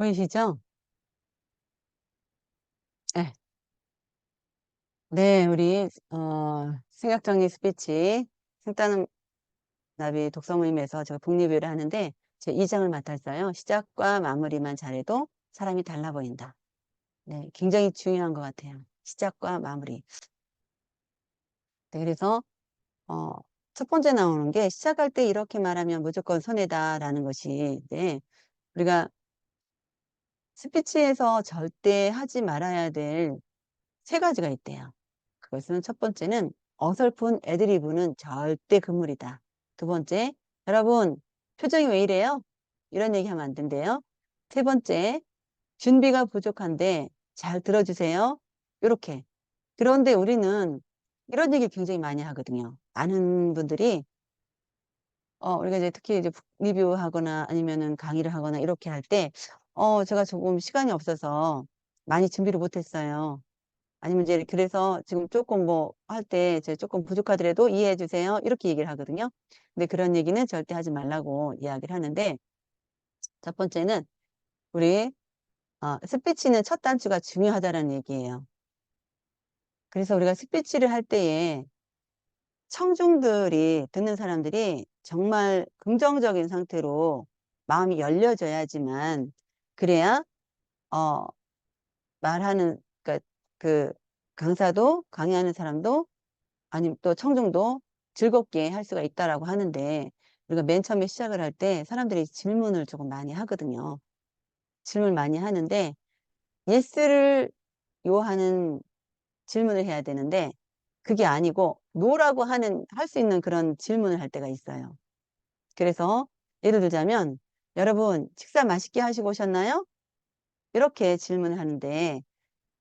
보이시죠? 네, 네, 우리 생각정리 스피치 생따는 나비 독서 모임에서 제가 북리뷰를 하는데 제 2장을 맡았어요. 시작과 마무리만 잘해도 사람이 달라 보인다. 네, 굉장히 중요한 것 같아요. 시작과 마무리. 네, 그래서 어, 첫 번째 나오는 게 시작할 때 이렇게 말하면 무조건 손해다라는 것이 우리가 스피치에서 절대 하지 말아야 될 세 가지가 있대요. 그것은 첫 번째는 어설픈 애드리브는 절대 금물이다. 두 번째, 여러분 표정이 왜 이래요? 이런 얘기하면 안 된대요. 세 번째, 준비가 부족한데 잘 들어주세요. 이렇게. 그런데 우리는 이런 얘기 굉장히 많이 하거든요. 많은 분들이 우리가 이제 특히 이제 리뷰하거나 아니면은 강의를 하거나 이렇게 할 때 제가 조금 시간이 없어서 많이 준비를 못했어요. 아니면 이제 그래서 지금 조금 뭐 할 때 제 조금 부족하더라도 이해해 주세요. 이렇게 얘기를 하거든요. 근데 그런 얘기는 절대 하지 말라고 이야기를 하는데 첫 번째는 우리 스피치는 첫 단추가 중요하다는 얘기예요. 그래서 우리가 스피치를 할 때에 청중들이 듣는 사람들이 정말 긍정적인 상태로 마음이 열려져야지만 그래야 어 말하는 그러니까 그 강사도 강의하는 사람도 아니면 또 청중도 즐겁게 할 수가 있다라고 하는데 우리가 맨 처음에 시작을 할 때 사람들이 질문을 조금 많이 하거든요. 질문을 많이 하는데 예스를 요하는 질문을 해야 되는데 그게 아니고 노라고 하는 할 수 있는 그런 질문을 할 때가 있어요. 그래서 예를 들자면 여러분 식사 맛있게 하시고 오셨나요? 이렇게 질문을 하는데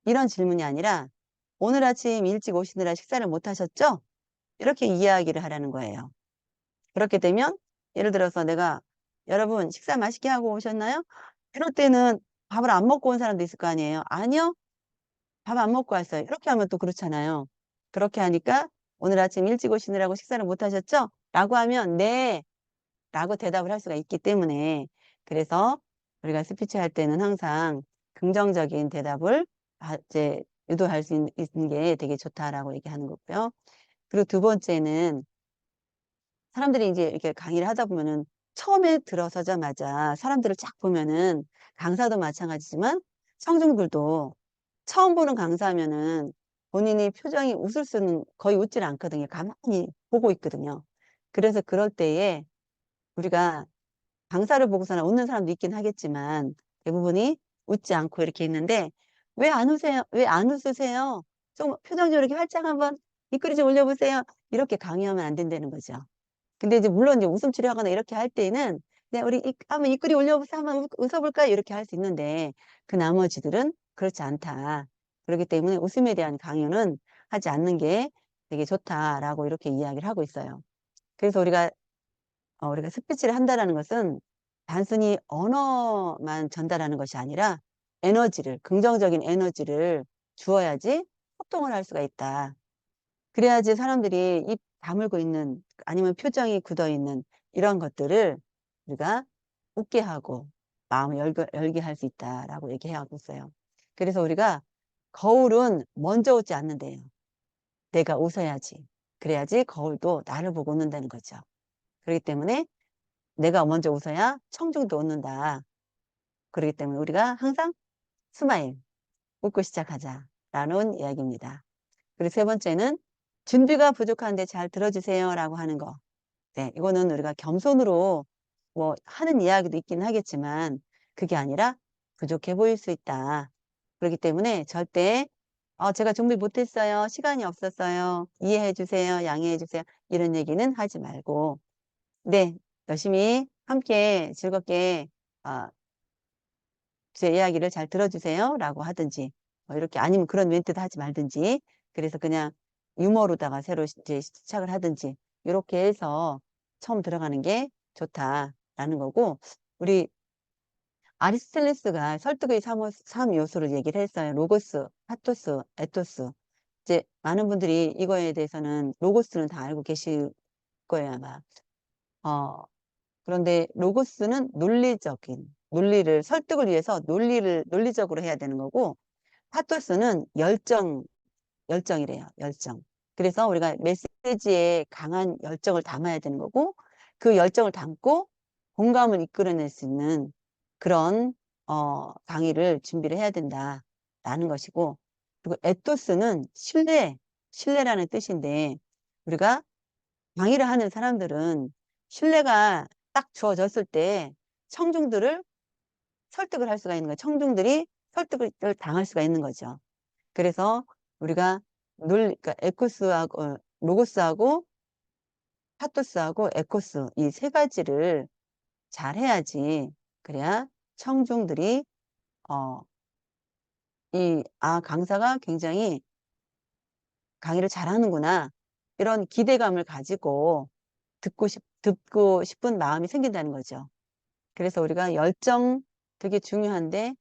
이런 질문이 아니라 오늘 아침 일찍 오시느라 식사를 못 하셨죠? 이렇게 이야기를 하라는 거예요. 그렇게 되면 예를 들어서 내가 여러분 식사 맛있게 하고 오셨나요? 이럴 때는 밥을 안 먹고 온 사람도 있을 거 아니에요. 아니요. 밥 안 먹고 왔어요. 이렇게 하면 또 그렇잖아요. 그렇게 하니까 오늘 아침 일찍 오시느라고 식사를 못 하셨죠? 라고 하면 네. 라고 대답을 할 수가 있기 때문에 그래서 우리가 스피치 할 때는 항상 긍정적인 대답을 이제 유도할 수 있는 게 되게 좋다라고 얘기하는 거고요. 그리고 두 번째는 사람들이 이제 이렇게 강의를 하다 보면은 처음에 들어서자마자 사람들을 쫙 보면은 강사도 마찬가지지만 청중들도 처음 보는 강사면은 본인이 표정이 웃을 수는 거의 웃질 않거든요. 가만히 보고 있거든요. 그래서 그럴 때에 우리가 강사를 보고서는 웃는 사람도 있긴 하겠지만 대부분이 웃지 않고 이렇게 있는데 왜 안 웃으세요? 왜 안 웃으세요? 좀 표정 좀 이렇게 활짝 한번 입꼬리 좀 올려보세요. 이렇게 강요하면 안 된다는 거죠. 근데 이제 물론 이제 웃음 치료하거나 이렇게 할 때는 네, 우리 한번 입꼬리 올려보세요. 한번 웃어볼까요? 이렇게 할 수 있는데 그 나머지들은 그렇지 않다. 그렇기 때문에 웃음에 대한 강요는 하지 않는 게 되게 좋다라고 이렇게 이야기를 하고 있어요. 그래서 우리가 스피치를 한다라는 것은 단순히 언어만 전달하는 것이 아니라 긍정적인 에너지를 주어야지 소통을 할 수가 있다. 그래야지 사람들이 입 다물고 있는 아니면 표정이 굳어 있는 이런 것들을 우리가 웃게 하고 마음을 열게 할 수 있다라고 얘기하고 있어요. 그래서 우리가 거울은 먼저 웃지 않는데요. 내가 웃어야지. 그래야지 거울도 나를 보고 웃는다는 거죠. 그렇기 때문에 내가 먼저 웃어야 청중도 웃는다. 그렇기 때문에 우리가 항상 스마일, 웃고 시작하자라는 이야기입니다. 그리고 세 번째는 준비가 부족한데 잘 들어주세요 라고 하는 거. 네, 이거는 우리가 겸손으로 뭐 하는 이야기도 있긴 하겠지만 그게 아니라 부족해 보일 수 있다. 그렇기 때문에 절대 제가 준비 못했어요. 시간이 없었어요. 이해해 주세요. 양해해 주세요. 이런 얘기는 하지 말고 네, 열심히 함께 즐겁게 어, 제 이야기를 잘 들어주세요 라고 하든지 이렇게 아니면 그런 멘트도 하지 말든지 그래서 그냥 유머로다가 새로 이제 시작을 하든지 이렇게 해서 처음 들어가는 게 좋다라는 거고 우리 아리스토텔레스가 설득의 삼 요소를 얘기를 했어요. 로고스, 파토스, 에토스. 이제 많은 분들이 이거에 대해서는 로고스는 다 알고 계실 거예요 아마. 어, 그런데 로고스는 논리적인 논리를, 설득을 위해서 논리적으로 해야 되는 거고, 파토스는 열정이래요. 열정. 그래서 우리가 메시지에 강한 열정을 담아야 되는 거고, 그 열정을 담고 공감을 이끌어낼 수 있는 그런 강의를 준비를 해야 된다라는 것이고, 그리고 에토스는 신뢰라는 뜻인데, 우리가 강의를 하는 사람들은 신뢰가 딱 주어졌을 때 청중들을 설득을 할 수가 있는 거예요. 청중들이 설득을 당할 수가 있는 거죠. 그래서 우리가 그러니까 로고스하고 파토스하고 에코스 이 세 가지를 잘 해야지. 그래야 청중들이 강사가 굉장히 강의를 잘하는구나. 이런 기대감을 가지고 듣고 싶은 마음이 생긴다는 거죠. 그래서 우리가 열정 되게 중요한데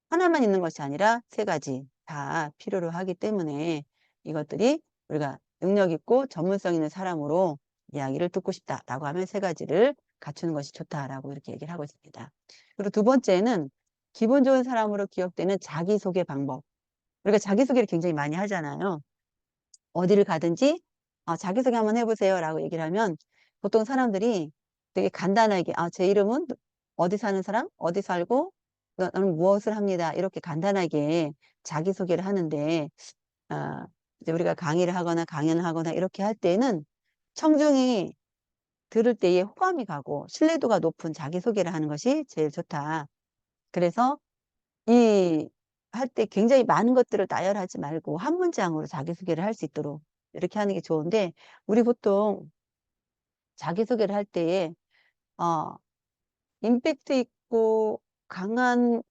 하나만 있는 것이 아니라 세 가지 다 필요로 하기 때문에 이것들이 우리가 능력 있고 전문성 있는 사람으로 이야기를 듣고 싶다라고 하면 세 가지를 갖추는 것이 좋다라고 이렇게 얘기를 하고 있습니다. 그리고 두 번째는 기분 좋은 사람으로 기억되는 자기소개 방법. 우리가 자기소개를 굉장히 많이 하잖아요. 어디를 가든지 자기소개 한번 해보세요라고 얘기를 하면 보통 사람들이 되게 간단하게 제 이름은 어디 사는 사람, 어디 살고 나는 무엇을 합니다. 이렇게 간단하게 자기소개를 하는데 이제 우리가 강의를 하거나 강연을 하거나 이렇게 할 때는 청중이 들을 때에 호감이 가고 신뢰도가 높은 자기소개를 하는 것이 제일 좋다. 그래서 이 할 때 굉장히 많은 것들을 나열하지 말고 한 문장으로 자기소개를 할 수 있도록 이렇게 하는 게 좋은데 우리 보통 자기소개를 할 때에 어, 임팩트 있고 강한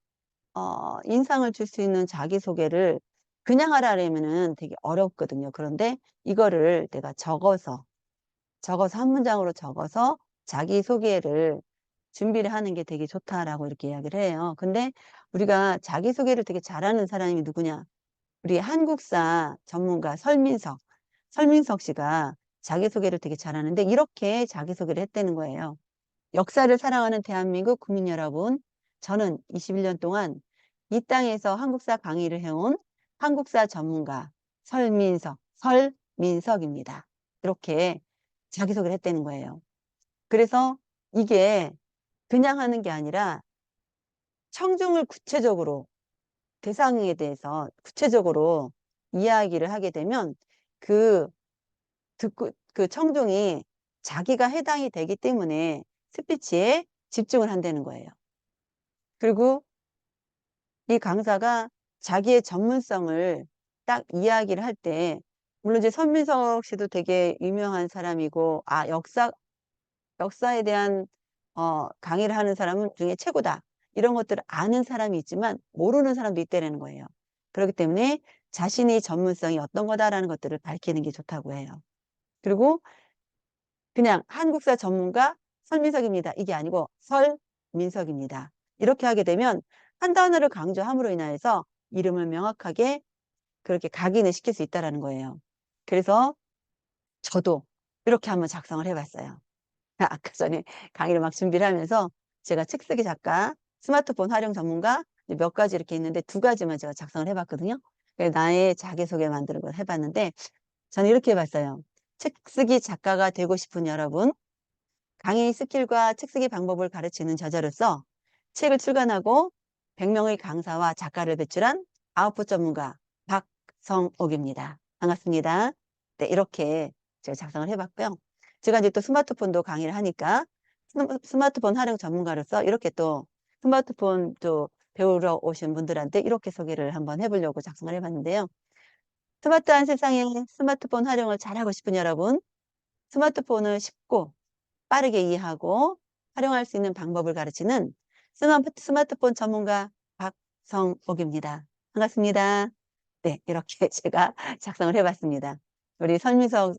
인상을 줄 수 있는 자기소개를 그냥 하라면은 되게 어렵거든요. 그런데 이거를 내가 적어서 한 문장으로 적어서 자기소개를 준비를 하는 게 되게 좋다라고 이렇게 이야기를 해요. 근데 우리가 자기소개를 되게 잘하는 사람이 누구냐? 우리 한국사 전문가 설민석 씨가 자기소개를 되게 잘하는데 이렇게 자기소개를 했다는 거예요. 역사를 사랑하는 대한민국 국민 여러분, 저는 21년 동안 이 땅에서 한국사 강의를 해온 한국사 전문가 설민석입니다. 이렇게 자기소개를 했다는 거예요. 그래서 이게 그냥 하는 게 아니라 청중을 구체적으로 대상에 대해서 구체적으로 이야기를 하게 되면 그 그 청중이 자기가 해당이 되기 때문에 스피치에 집중을 한다는 거예요. 그리고 이 강사가 자기의 전문성을 딱 이야기를 할 때, 물론 이제 선민석 씨도 되게 유명한 사람이고, 역사에 대한 강의를 하는 사람은 중에 최고다. 이런 것들을 아는 사람이 있지만 모르는 사람도 있다는 거예요. 그렇기 때문에 자신의 전문성이 어떤 거다라는 것들을 밝히는 게 좋다고 해요. 그리고 그냥 한국사 전문가 설민석입니다. 이게 아니고 설민석입니다. 이렇게 하게 되면 한 단어를 강조함으로 인하여서 이름을 명확하게 그렇게 각인을 시킬 수 있다는 거예요. 그래서 저도 이렇게 한번 작성을 해봤어요. 아까 전에 강의를 막 준비를 하면서 제가 책쓰기 작가, 스마트폰 활용 전문가 몇 가지 이렇게 있는데 두 가지만 제가 작성을 해봤거든요. 나의 자기소개 만드는 걸 해봤는데 저는 이렇게 해봤어요. 책쓰기 작가가 되고 싶은 여러분, 강의 스킬과 책쓰기 방법을 가르치는 저자로서 책을 출간하고 100명의 강사와 작가를 배출한 아웃풋 전문가 박성옥입니다. 반갑습니다. 네, 이렇게 제가 작성을 해봤고요. 제가 이제 또 스마트폰도 강의를 하니까 스마트폰 활용 전문가로서 이렇게 또 스마트폰 또 배우러 오신 분들한테 이렇게 소개를 한번 해보려고 작성을 해봤는데요. 스마트한 세상에 스마트폰 활용을 잘하고 싶은 여러분, 스마트폰을 쉽고 빠르게 이해하고 활용할 수 있는 방법을 가르치는 스마트폰 전문가 박성옥입니다. 반갑습니다. 네, 이렇게 제가 작성을 해봤습니다. 우리 설미석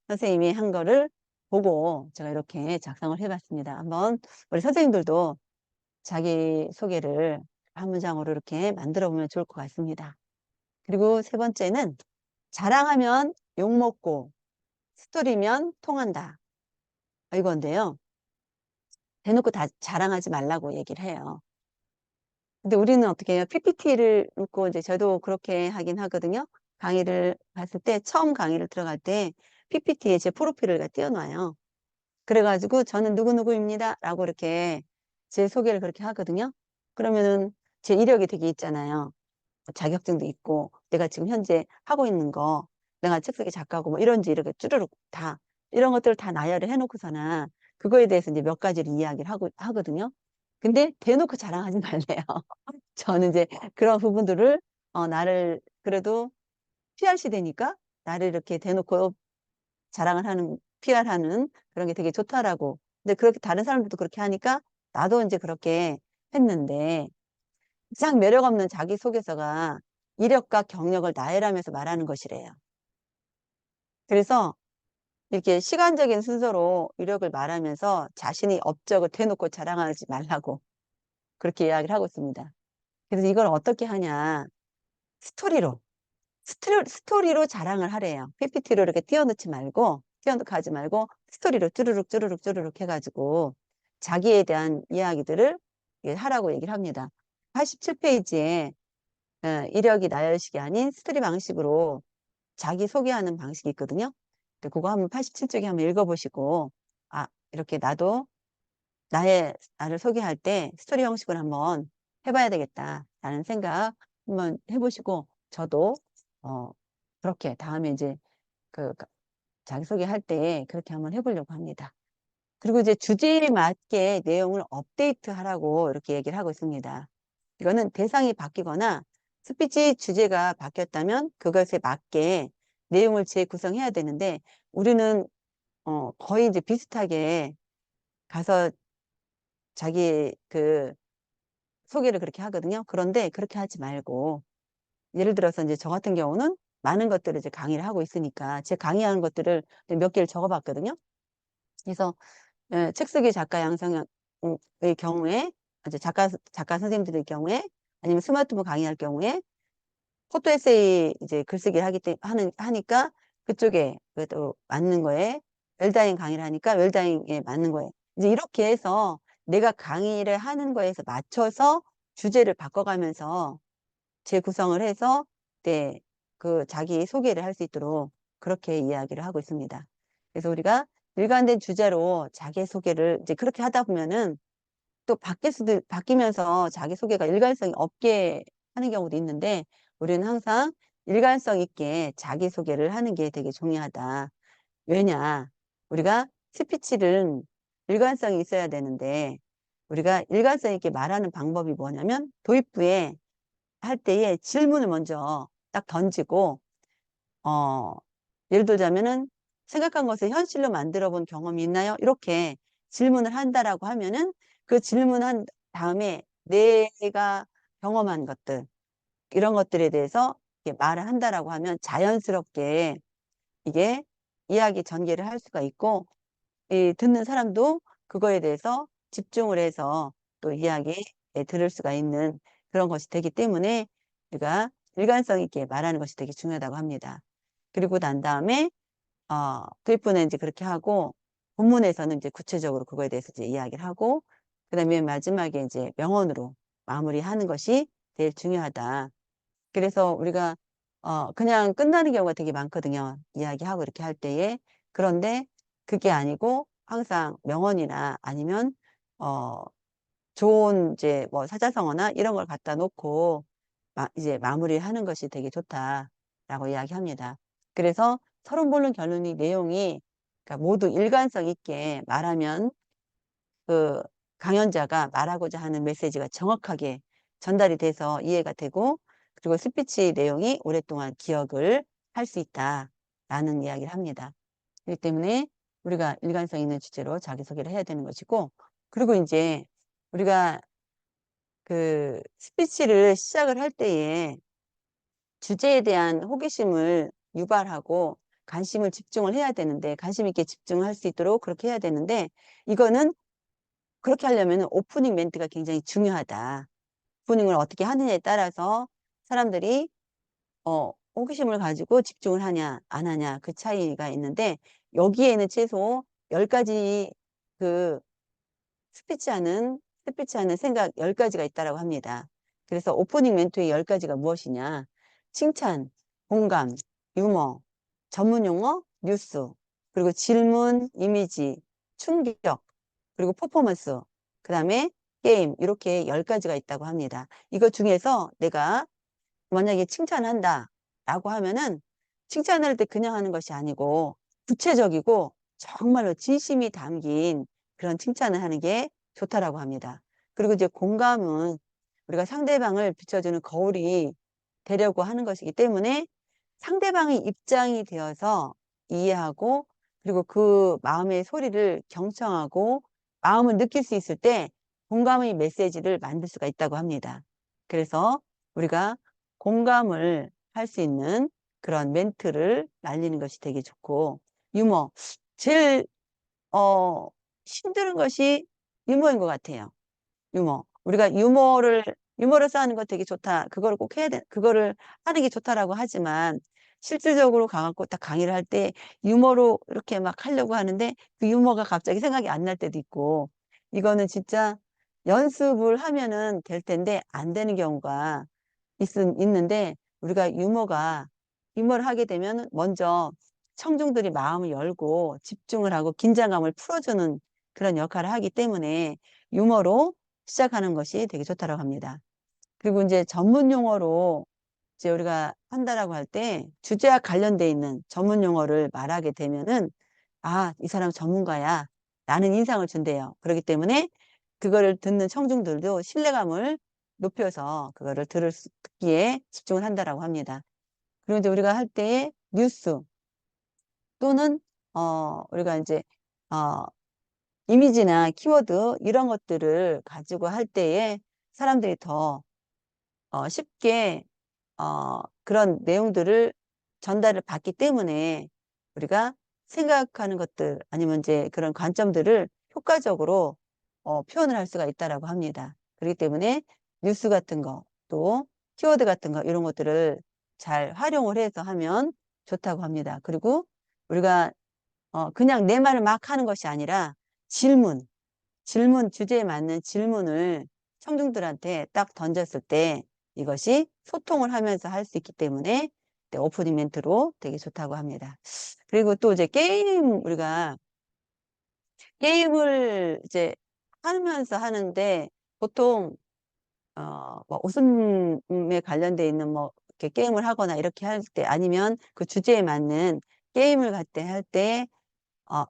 선생님이 한 거를 보고 제가 이렇게 작성을 해봤습니다. 한번 우리 선생님들도 자기 소개를 한 문장으로 이렇게 만들어 보면 좋을 것 같습니다. 그리고 세 번째는 자랑하면 욕먹고 스토리면 통한다. 이건데요. 대놓고 다 자랑하지 말라고 얘기를 해요. 근데 우리는 어떻게 해요? PPT를 놓고 이제 저도 그렇게 하긴 하거든요. 강의를 봤을 때 처음 강의를 들어갈 때 PPT에 제 프로필을 띄워놔요. 그래가지고 저는 누구누구입니다 라고 이렇게 제 소개를 그렇게 하거든요. 그러면은 제 이력이 되게 있잖아요. 자격증도 있고 내가 지금 현재 하고 있는 거, 내가 책쓰기 작가고 뭐 이런지 이렇게 쭈르륵 다 이런 것들을 다 나열을 해놓고서는 그거에 대해서 이제 몇 가지를 이야기를 하거든요. 근데 대놓고 자랑하지 말래요. 저는 이제 그런 부분들을 나를 그래도 PR 시대니까 나를 이렇게 대놓고 자랑을 하는, PR하는 그런 게 되게 좋다라고. 근데 그렇게 다른 사람들도 그렇게 하니까 나도 이제 그렇게 했는데, 가장 매력 없는 자기소개서가 이력과 경력을 나열하면서 말하는 것이래요. 그래서 이렇게 시간적인 순서로 이력을 말하면서 자신의 업적을 대놓고 자랑하지 말라고 그렇게 이야기를 하고 있습니다. 그래서 이걸 어떻게 하냐. 스토리로. 스토리로 자랑을 하래요. PPT로 이렇게 띄워넣지 말고, 띄워넣지 말고, 스토리로 쭈르륵, 쭈르륵, 쭈르륵 해가지고, 자기에 대한 이야기들을 하라고 얘기를 합니다. 87페이지에 이력이 나열식이 아닌 스토리 방식으로 자기 소개하는 방식이 있거든요. 근데 그거 한번 87쪽에 한번 읽어보시고, 아, 이렇게 나를 소개할 때 스토리 형식을 한번 해봐야 되겠다라는 생각 한번 해보시고, 저도, 어, 그렇게 다음에 이제 그 자기소개할 때 그렇게 한번 해보려고 합니다. 그리고 이제 주제에 맞게 내용을 업데이트 하라고 이렇게 얘기를 하고 있습니다. 이거는 대상이 바뀌거나 스피치 주제가 바뀌었다면 그것에 맞게 내용을 재구성해야 되는데 우리는 거의 이제 비슷하게 가서 자기 그 소개를 그렇게 하거든요. 그런데 그렇게 하지 말고 예를 들어서 이제 저 같은 경우는 많은 것들을 이제 강의를 하고 있으니까 제 강의하는 것들을 몇 개를 적어봤거든요. 그래서 책쓰기 작가 양성의 경우에 이제 작가 선생님들의 경우에 아니면 스마트폰 강의할 경우에 포토 에세이 이제 글쓰기를 하니까 그쪽에 또 맞는 거에 웰다잉 강의를 하니까 웰다잉에 맞는 거에 이제 이렇게 해서 내가 강의를 하는 거에서 맞춰서 주제를 바꿔가면서 재구성을 해서 네, 그 자기 소개를 할 수 있도록 그렇게 이야기를 하고 있습니다. 그래서 우리가 일관된 주제로 자기 소개를 이제 그렇게 하다 보면은 또 바뀌면서 자기 소개가 일관성이 없게 하는 경우도 있는데 우리는 항상 일관성 있게 자기 소개를 하는 게 되게 중요하다. 왜냐? 우리가 스피치는 일관성이 있어야 되는데 우리가 일관성 있게 말하는 방법이 뭐냐면 도입부에 할 때에 질문을 먼저 딱 던지고, 어, 예를 들자면은 생각한 것을 현실로 만들어 본 경험이 있나요? 이렇게 질문을 한다라고 하면은 그 질문한 다음에 내가 경험한 것들, 이런 것들에 대해서 이렇게 말을 한다라고 하면 자연스럽게 이게 이야기 전개를 할 수가 있고, 이 듣는 사람도 그거에 대해서 집중을 해서 또 이야기에 들을 수가 있는 그런 것이 되기 때문에 우리가 일관성 있게 말하는 것이 되게 중요하다고 합니다. 그리고 난 다음에 도입부는 이제 그렇게 하고 본문에서는 이제 구체적으로 그거에 대해서 이제 이야기를 하고 그다음에 마지막에 이제 명언으로 마무리하는 것이 제일 중요하다. 그래서 우리가 그냥 끝나는 경우가 되게 많거든요. 이야기하고 이렇게 할 때에. 그런데 그게 아니고 항상 명언이나 아니면 어 좋은 이제 뭐 사자성어나 이런 걸 갖다 놓고 이제 마무리하는 것이 되게 좋다라고 이야기합니다. 그래서 서론 본론 결론이 내용이 그러니까 모두 일관성 있게 말하면 그 강연자가 말하고자 하는 메시지가 정확하게 전달이 돼서 이해가 되고 그리고 스피치 내용이 오랫동안 기억을 할 수 있다라는 이야기를 합니다. 그렇기 때문에 우리가 일관성 있는 주제로 자기소개를 해야 되는 것이고 그리고 이제 우리가 그 스피치를 시작을 할 때에 주제에 대한 호기심을 유발하고 관심을 집중을 해야 되는데 관심 있게 집중할 수 있도록 그렇게 해야 되는데 이거는 그렇게 하려면 오프닝 멘트가 굉장히 중요하다. 오프닝을 어떻게 하느냐에 따라서 사람들이 호기심을 가지고 집중을 하냐 안 하냐 그 차이가 있는데 여기에는 최소 10가지 그 스피치하는 생각 10가지가 있다라고 합니다. 그래서 오프닝 멘트의 10가지가 무엇이냐? 칭찬, 공감, 유머, 전문 용어, 뉴스, 그리고 질문, 이미지, 충격, 그리고 퍼포먼스, 그 다음에 게임, 이렇게 10가지가 있다고 합니다. 이거 중에서 내가 만약에 칭찬한다 라고 하면은 칭찬할 때 그냥 하는 것이 아니고 구체적이고 정말로 진심이 담긴 그런 칭찬을 하는 게 좋다라고 합니다. 그리고 이제 공감은 우리가 상대방을 비춰주는 거울이 되려고 하는 것이기 때문에 상대방의 입장이 되어서 이해하고 그리고 그 마음의 소리를 경청하고 마음을 느낄 수 있을 때 공감의 메시지를 만들 수가 있다고 합니다. 그래서 우리가 공감을 할 수 있는 그런 멘트를 날리는 것이 되게 좋고 유머. 제일 힘든 것이 유머인 것 같아요. 유머. 우리가 유머를 하는 거 되게 좋다. 그거를 꼭 해야 돼. 그거를 하는 게 좋다라고 하지만 실질적으로 가갖고 딱 강의를 할 때 유머로 이렇게 막 하려고 하는데 그 유머가 갑자기 생각이 안 날 때도 있고 이거는 진짜 연습을 하면은 될 텐데 안 되는 경우가 있는데 우리가 유머를 하게 되면 먼저 청중들이 마음을 열고 집중을 하고 긴장감을 풀어주는 그런 역할을 하기 때문에 유머로 시작하는 것이 되게 좋다고 합니다. 그리고 이제 전문 용어로 이제 우리가 한다라고 할 때 주제와 관련돼 있는 전문 용어를 말하게 되면은 아, 이 사람 전문가야. 라는 인상을 준대요. 그렇기 때문에 그거를 듣는 청중들도 신뢰감을 높여서 그거를 듣기에 집중을 한다라고 합니다. 그리고 이제 우리가 할 때에 뉴스 또는 우리가 이제 어 이미지나 키워드 이런 것들을 가지고 할 때에 사람들이 더 쉽게 그런 내용들을 전달을 받기 때문에 우리가 생각하는 것들 아니면 이제 그런 관점들을 효과적으로 표현을 할 수가 있다라고 합니다. 그렇기 때문에 뉴스 같은 거, 또 키워드 같은 거 이런 것들을 잘 활용을 해서 하면 좋다고 합니다. 그리고 우리가 그냥 내 말을 막 하는 것이 아니라 질문 주제에 맞는 질문을 청중들한테 딱 던졌을 때 이것이 소통을 하면서 할 수 있기 때문에 네, 오프닝 멘트로 되게 좋다고 합니다. 그리고 또 이제 우리가 게임을 이제 하면서 하는데 보통 뭐 웃음에 관련돼 있는 뭐 이렇게 게임을 하거나 이렇게 할 때 아니면 그 주제에 맞는 게임을 할 때 어,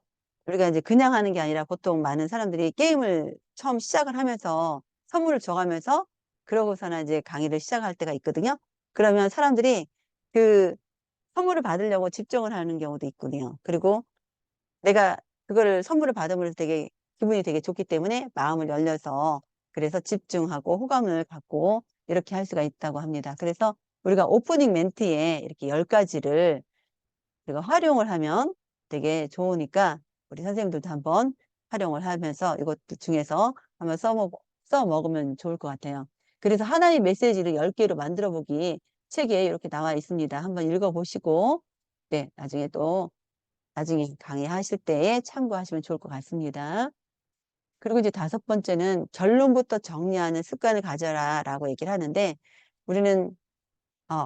우리가 이제 그냥 하는 게 아니라 보통 많은 사람들이 게임을 처음 시작을 하면서 선물을 줘가면서 그러고서는 이제 강의를 시작할 때가 있거든요. 그러면 사람들이 그 선물을 받으려고 집중을 하는 경우도 있거든요. 그리고 내가 그거를 선물을 받으면서 되게 기분이 되게 좋기 때문에 마음을 열려서 그래서 집중하고 호감을 갖고 이렇게 할 수가 있다고 합니다. 그래서 우리가 오프닝 멘트에 이렇게 10가지를 우리가 활용을 하면 되게 좋으니까 우리 선생님들도 한번 활용을 하면서 이것들 중에서 한번 써먹으면 좋을 것 같아요. 그래서 하나의 메시지를 10개로 만들어 보기 책에 이렇게 나와 있습니다. 한번 읽어보시고, 네, 나중에 강의하실 때에 참고하시면 좋을 것 같습니다. 그리고 이제 5번째는 결론부터 정리하는 습관을 가져라 라고 얘기를 하는데 우리는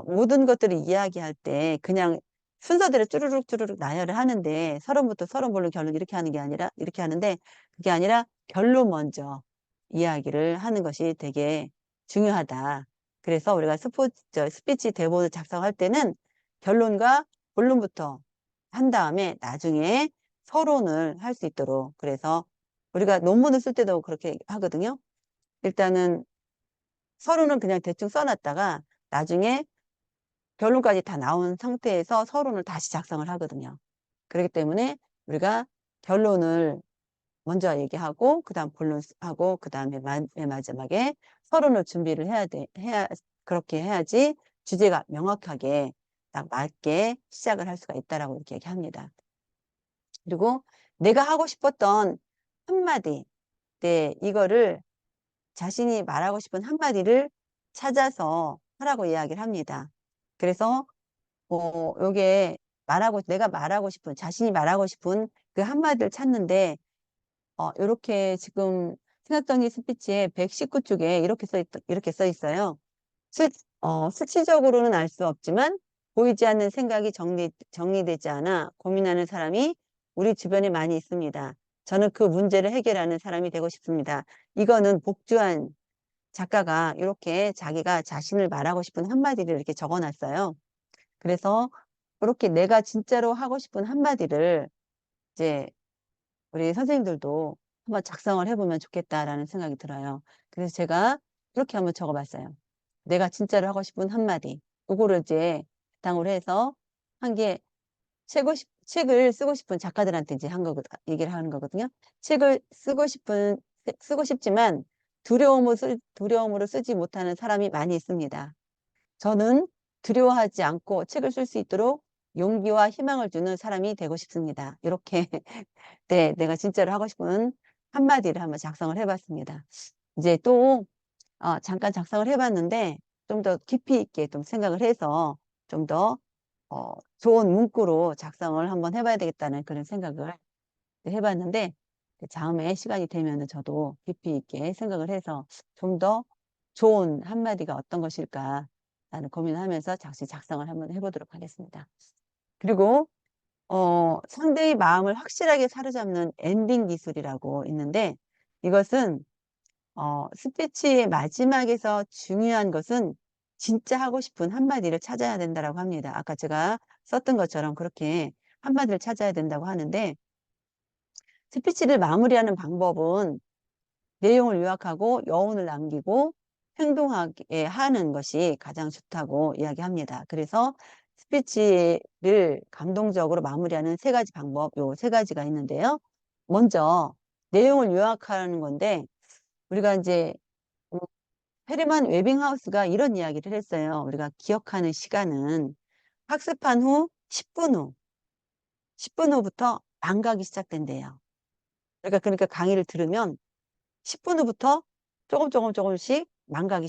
모든 것들을 이야기할 때 그냥 순서대로 쭈루룩 쭈루룩 나열을 하는데 서론부터 서론본론 결론 이렇게 하는 게 아니라 이렇게 하는데 그게 아니라 결론 먼저 이야기를 하는 것이 되게 중요하다. 그래서 우리가 스피치 대본을 작성할 때는 결론과 본론부터 한 다음에 나중에 서론을 할 수 있도록 그래서 우리가 논문을 쓸 때도 그렇게 하거든요. 일단은 서론은 그냥 대충 써놨다가 나중에 결론까지 다 나온 상태에서 서론을 다시 작성을 하거든요. 그렇기 때문에 우리가 결론을 먼저 얘기하고, 그 다음 본론하고, 그 다음에 맨 마지막에 서론을 준비를 그렇게 해야지 주제가 명확하게 딱 맞게 시작을 할 수가 있다라고 이렇게 얘기합니다. 그리고 내가 하고 싶었던 한마디, 네, 이거를 자신이 말하고 싶은 한마디를 찾아서 하라고 이야기를 합니다. 그래서 요게 내가 말하고 싶은, 자신이 말하고 싶은 그 한마디를 찾는데, 요렇게 지금 생각정리 스피치에 119쪽에 이렇게 써 있어요. 수, 수치적으로는 알 수 없지만 보이지 않는 생각이 정리되지 않아 고민하는 사람이 우리 주변에 많이 있습니다. 저는 그 문제를 해결하는 사람이 되고 싶습니다. 이거는 복주한 작가가 이렇게 자기가 자신을 말하고 싶은 한마디를 이렇게 적어놨어요. 그래서 그렇게 내가 진짜로 하고 싶은 한마디를 이제 우리 선생님들도 한번 작성을 해보면 좋겠다라는 생각이 들어요. 그래서 제가 이렇게 한번 적어봤어요. 내가 진짜로 하고 싶은 한마디. 그거를 이제 바탕으로 해서 한 게 책을 쓰고 싶은 작가들한테 이제 얘기를 하는 거거든요. 책을 쓰고 싶지만 두려움으로 쓰지 못하는 사람이 많이 있습니다. 저는 두려워하지 않고 책을 쓸 수 있도록 용기와 희망을 주는 사람이 되고 싶습니다. 이렇게 네, 내가 진짜로 하고 싶은 한마디를 한번 작성을 해봤습니다. 이제 또 잠깐 작성을 해봤는데 좀 더 깊이 있게 좀 생각을 해서 좀 더 좋은 문구로 작성을 한번 해봐야 되겠다는 그런 생각을 해봤는데 다음에 시간이 되면은 저도 깊이 있게 생각을 해서 좀 더 좋은 한마디가 어떤 것일까 라는 고민을 하면서 다시 작성을 한번 해보도록 하겠습니다. 그리고 상대의 마음을 확실하게 사로잡는 엔딩 기술이라고 있는데 이것은 스피치의 마지막에서 중요한 것은 진짜 하고 싶은 한마디를 찾아야 된다고 합니다. 아까 제가 썼던 것처럼 그렇게 한마디를 찾아야 된다고 하는데 스피치를 마무리하는 방법은 내용을 요약하고 여운을 남기고 행동하게 하는 것이 가장 좋다고 이야기합니다. 그래서 스피치를 감동적으로 마무리하는 세 가지 방법, 요 세 가지가 있는데요. 먼저 내용을 요약하는 건데 우리가 이제 헤르만 웨빙하우스가 이런 이야기를 했어요. 우리가 기억하는 시간은 학습한 후 10분 후, 10분 후부터 망각이 시작된대요. 그러니까 강의를 들으면 10분 후부터 조금씩 망각이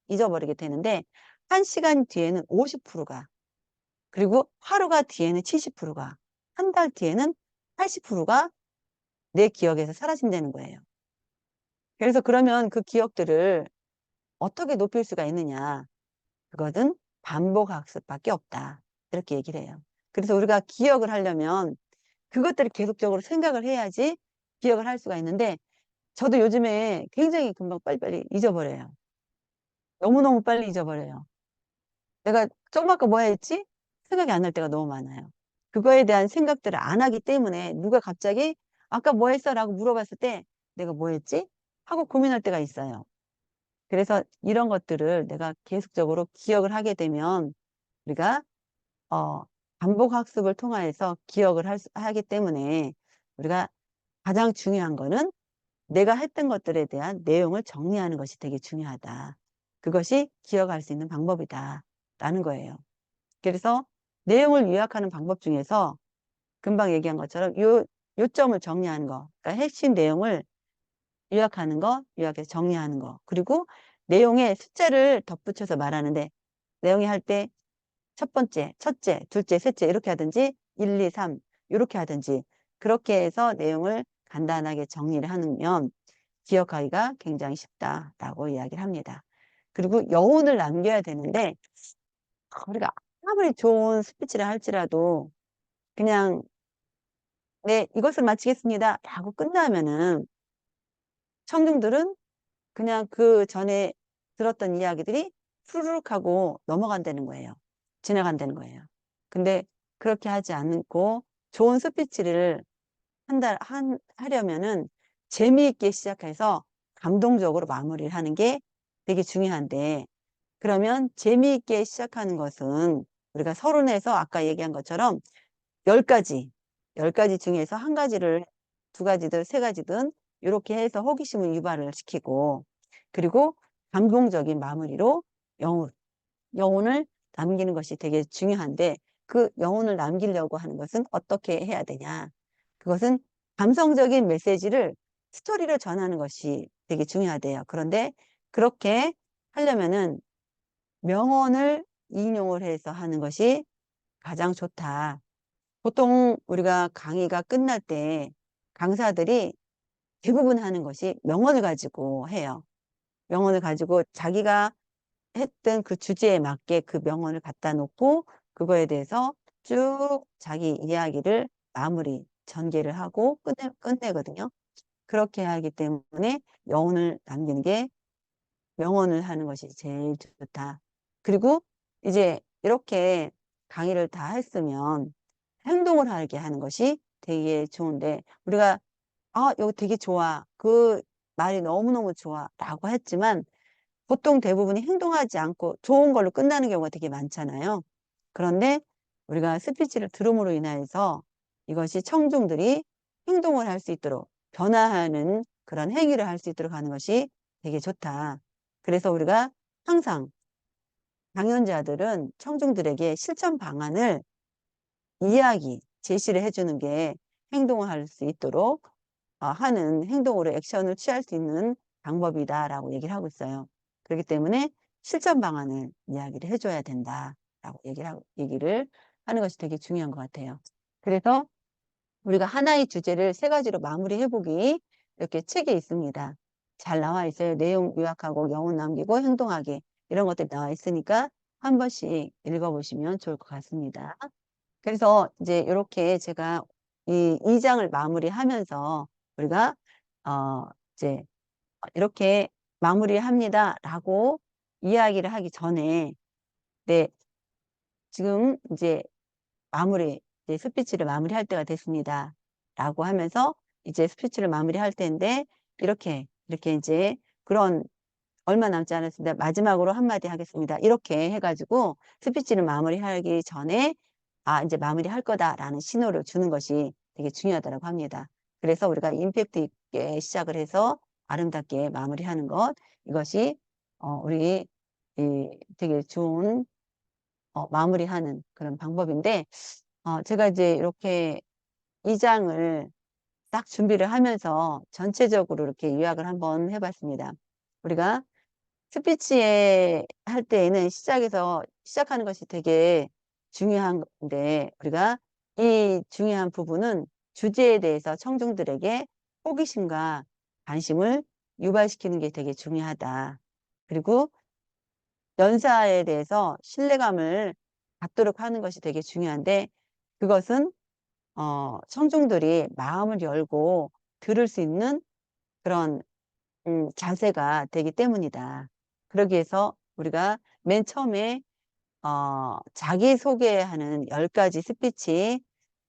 잊어버리게 되는데, 1시간 뒤에는 50%가, 그리고 하루가 뒤에는 70%가, 한 달 뒤에는 80%가 내 기억에서 사라진다는 거예요. 그래서 그러면 그 기억들을 어떻게 높일 수가 있느냐? 그것은 반복 학습밖에 없다. 이렇게 얘기를 해요. 그래서 우리가 기억을 하려면 그것들을 계속적으로 생각을 해야지 기억을 할 수가 있는데, 저도 요즘에 굉장히 금방 빨리빨리 잊어버려요. 너무너무 빨리 잊어버려요. 내가 조금 아까 뭐 했지? 생각이 안 날 때가 너무 많아요. 그거에 대한 생각들을 안 하기 때문에 누가 갑자기 아까 뭐 했어? 라고 물어봤을 때 내가 뭐 했지? 하고 고민할 때가 있어요. 그래서 이런 것들을 내가 계속적으로 기억을 하게 되면 우리가 어, 반복 학습을 통해서 기억을 하기 때문에 우리가 가장 중요한 거는 내가 했던 것들에 대한 내용을 정리하는 것이 되게 중요하다. 그것이 기억할 수 있는 방법이다. 라는 거예요. 그래서 내용을 요약하는 방법 중에서 금방 얘기한 것처럼 요점을 정리하는 거, 그러니까 핵심 내용을 요약하는 거, 요약해서 정리하는 거, 그리고 내용에 숫자를 덧붙여서 말하는데 내용이 할 때 첫 번째, 첫째, 둘째, 셋째 이렇게 하든지 1, 2, 3 이렇게 하든지 그렇게 해서 내용을 간단하게 정리를 하면 기억하기가 굉장히 쉽다라고 이야기를 합니다. 그리고 여운을 남겨야 되는데 우리가 아무리 좋은 스피치를 할지라도 그냥 네, 이것을 마치겠습니다 하고 끝나면은 청중들은 그냥 그 전에 들었던 이야기들이 푸르륵 하고 넘어간다는 거예요. 지나간다는 거예요. 근데 그렇게 하지 않고 좋은 스피치를 하려면은 재미있게 시작해서 감동적으로 마무리를 하는 게 되게 중요한데, 그러면 재미있게 시작하는 것은 우리가 서론에서 아까 얘기한 것처럼 10가지, 10가지 중에서 한 가지를, 두 가지든 세 가지든 이렇게 해서 호기심을 유발을 시키고, 그리고 감동적인 마무리로 영혼, 영혼을 남기는 것이 되게 중요한데, 그 영혼을 남기려고 하는 것은 어떻게 해야 되냐? 그것은 감성적인 메시지를 스토리로 전하는 것이 되게 중요하대요. 그런데 그렇게 하려면은 명언을 인용을 해서 하는 것이 가장 좋다. 보통 우리가 강의가 끝날 때 강사들이 대부분 하는 것이 명언을 가지고 해요. 명언을 가지고 자기가 했던 그 주제에 맞게 그 명언을 갖다 놓고 그거에 대해서 쭉 자기 이야기를 마무리, 전개를 하고 끝내거든요. 그렇게 하기 때문에 명언을 남기는 게 명언을 하는 것이 제일 좋다. 그리고 이제 이렇게 강의를 다 했으면 행동을 하게 하는 것이 되게 좋은데 우리가 이거 되게 좋아. 그 말이 너무너무 좋아. 라고 했지만 보통 대부분이 행동하지 않고 좋은 걸로 끝나는 경우가 되게 많잖아요. 그런데 우리가 스피치를 들음으로 인해서 이것이 청중들이 행동을 할 수 있도록 변화하는 그런 행위를 할 수 있도록 하는 것이 되게 좋다. 그래서 우리가 항상 강연자들은 청중들에게 실천 방안을 제시를 해주는 게 행동을 할 수 있도록 하는 행동으로 액션을 취할 수 있는 방법이다라고 얘기를 하고 있어요. 그렇기 때문에 실천 방안을 이야기를 해줘야 된다라고 얘기를 하는 것이 되게 중요한 것 같아요. 그래서 우리가 하나의 주제를 세 가지로 마무리해보기 이렇게 책에 있습니다. 잘 나와 있어요. 내용 요약하고 영혼 남기고 행동하기 이런 것들이 나와 있으니까 한 번씩 읽어보시면 좋을 것 같습니다. 그래서 이제 이렇게 제가 이 2장을 마무리하면서 우리가 이제 이렇게 마무리합니다라고 이야기를 하기 전에 네, 지금 이제 이제 스피치를 마무리할 때가 됐습니다. 라고 하면서 이제 스피치를 마무리할 텐데 이렇게 이제 그런 얼마 남지 않았습니다. 마지막으로 한마디 하겠습니다. 이렇게 해가지고 스피치를 마무리하기 전에 이제 마무리할 거다라는 신호를 주는 것이 되게 중요하다고 합니다. 그래서 우리가 임팩트 있게 시작을 해서 아름답게 마무리하는 것 이것이 우리 되게 좋은 마무리하는 그런 방법인데 제가 이제 이렇게 이 장을 딱 준비를 하면서 전체적으로 이렇게 요약을 한번 해봤습니다. 우리가 스피치 할 때에는 시작하는 것이 되게 중요한데 우리가 이 중요한 부분은 주제에 대해서 청중들에게 호기심과 관심을 유발시키는 게 되게 중요하다. 그리고 연사에 대해서 신뢰감을 갖도록 하는 것이 되게 중요한데 그것은 청중들이 마음을 열고 들을 수 있는 그런 자세가 되기 때문이다. 그러기 위해서 우리가 맨 처음에 자기소개하는 10가지 스피치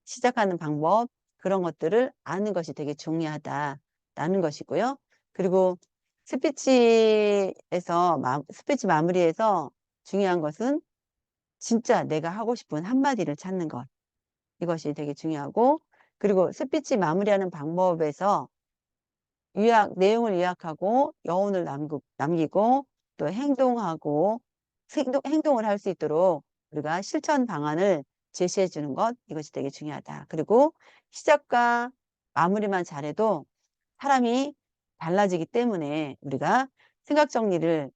시작하는 방법 그런 것들을 아는 것이 되게 중요하다라는 것이고요. 그리고 스피치 마무리에서 중요한 것은 진짜 내가 하고 싶은 한마디를 찾는 것. 이것이 되게 중요하고 그리고 스피치 마무리하는 방법에서 내용을 요약하고 여운을 남기고 또 행동을 할 수 있도록 우리가 실천 방안을 제시해 주는 것 이것이 되게 중요하다. 그리고 시작과 마무리만 잘해도 사람이 달라지기 때문에 우리가 생각 정리를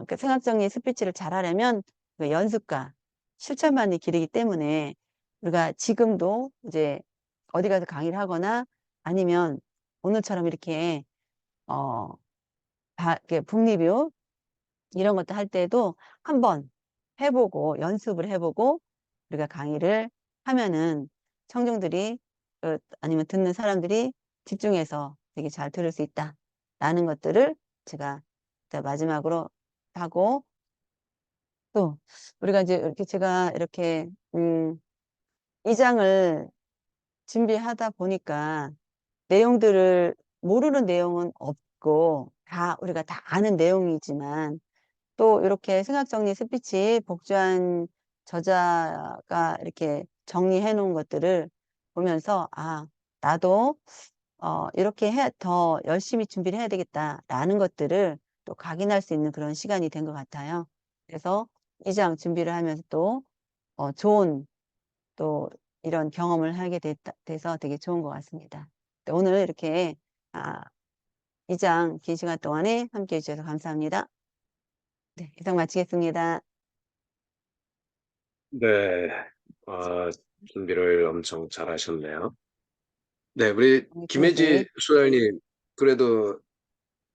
그 생각 정리 스피치를 잘 하려면 그 연습과 실천만이 길이기 때문에 우리가 지금도 이제 어디 가서 강의를 하거나 아니면 오늘처럼 이렇게 어, 이렇게 북리뷰 이런 것도 할 때도 한번 해보고 연습을 해보고 우리가 강의를 하면은 청중들이 아니면 듣는 사람들이 집중해서 되게 잘 들을 수 있다라는 것들을 제가 마지막으로 하고 또 우리가 이제 이렇게 제가 이렇게 이 장을 준비하다 보니까 내용들을 모르는 내용은 없고 우리가 다 아는 내용이지만 또 이렇게 생각정리 스피치 복주한 저자가 이렇게 정리해 놓은 것들을 보면서 나도 이렇게 더 열심히 준비를 해야 되겠다라는 것들을 또 각인할 수 있는 그런 시간이 된 것 같아요. 그래서 이 장 준비를 하면서 또 좋은 또 이런 경험을 하게 돼서 되게 좋은 것 같습니다. 오늘 이렇게 이 장 긴 시간 동안에 함께 해주셔서 감사합니다. 네, 이상 마치겠습니다. 네, 어, 준비를 엄청 잘 하셨네요. 네, 우리 김혜지 계획. 소장님, 그래도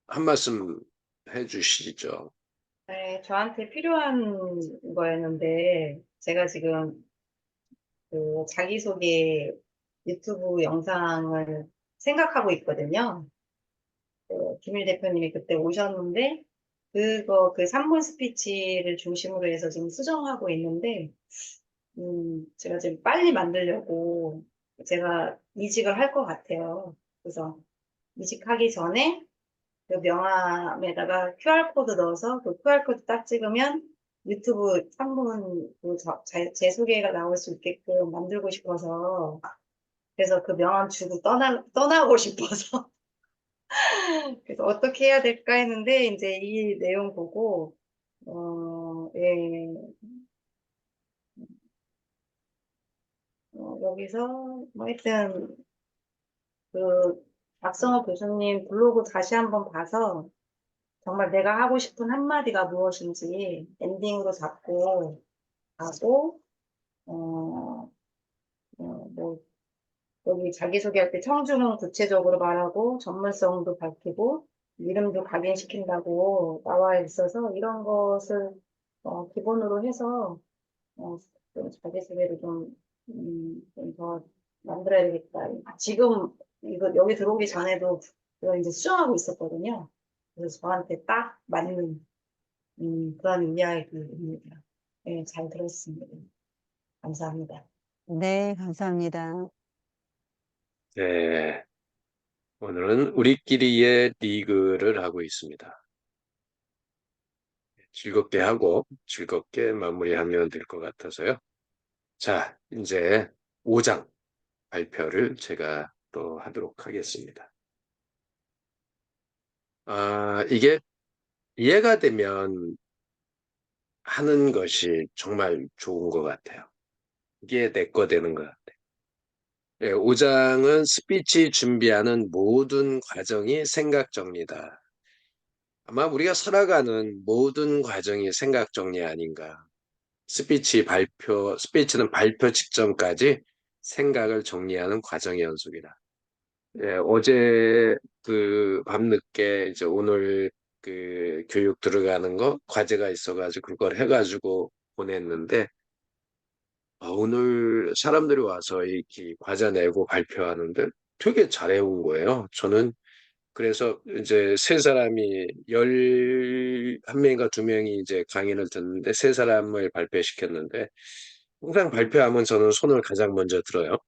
한 말씀 해주시죠. 네, 저한테 필요한 거였는데, 제가 지금 그 자기소개 유튜브 영상을 생각하고 있거든요. 김일 대표님이 그때 오셨는데, 그 3분 스피치를 중심으로 해서 지금 수정하고 있는데, 제가 지금 빨리 만들려고 제가 이직을 할 것 같아요. 그래서 이직하기 전에 그 명함에다가 QR코드 넣어서 그 QR코드 딱 찍으면 유튜브 상분 제 소개가 나올 수 있게끔 만들고 싶어서 그래서 그 명함 주고 떠나고 싶어서 그래서 어떻게 해야 될까 했는데 이제 이 내용 보고 예, 여기서 뭐 하여튼 그 박성호 교수님 블로그 다시 한번 봐서 정말 내가 하고 싶은 한마디가 무엇인지 엔딩으로 잡고 하고, 어, 뭐, 여기 자기소개할 때 청중은 구체적으로 말하고, 전문성도 밝히고, 이름도 각인시킨다고 나와 있어서, 이런 것을, 기본으로 해서, 좀 자기소개를 좀 더 만들어야 되겠다. 지금, 여기 들어오기 전에도 이거 이제 수정하고 있었거든요. 그래서 저한테 딱 맞는, 그런 이야기입니다. 네, 잘 들었습니다. 감사합니다. 네, 감사합니다. 네, 오늘은 우리끼리의 리그를 하고 있습니다. 즐겁게 하고 즐겁게 마무리하면 될 것 같아서요. 자, 이제 5장 발표를 제가 또 하도록 하겠습니다. 이게 이해가 되면 하는 것이 정말 좋은 것 같아요. 이게 내 거 되는 것 같아요. 네, 5장은 스피치 준비하는 모든 과정이 생각 정리다. 아마 우리가 살아가는 모든 과정이 생각 정리 아닌가. 스피치는 발표 직전까지 생각을 정리하는 과정의 연속이다. 예, 어제 그 밤늦게 이제 오늘 그 교육 들어가는 거 과제가 있어가지고 그걸 해가지고 보냈는데 오늘 사람들이 와서 이렇게 과제 내고 발표하는데 되게 잘해온 거예요. 저는 그래서 이제 세 사람이 11명인가 2명이 이제 강의를 듣는데 세 사람을 발표시켰는데 항상 발표하면 저는 손을 가장 먼저 들어요.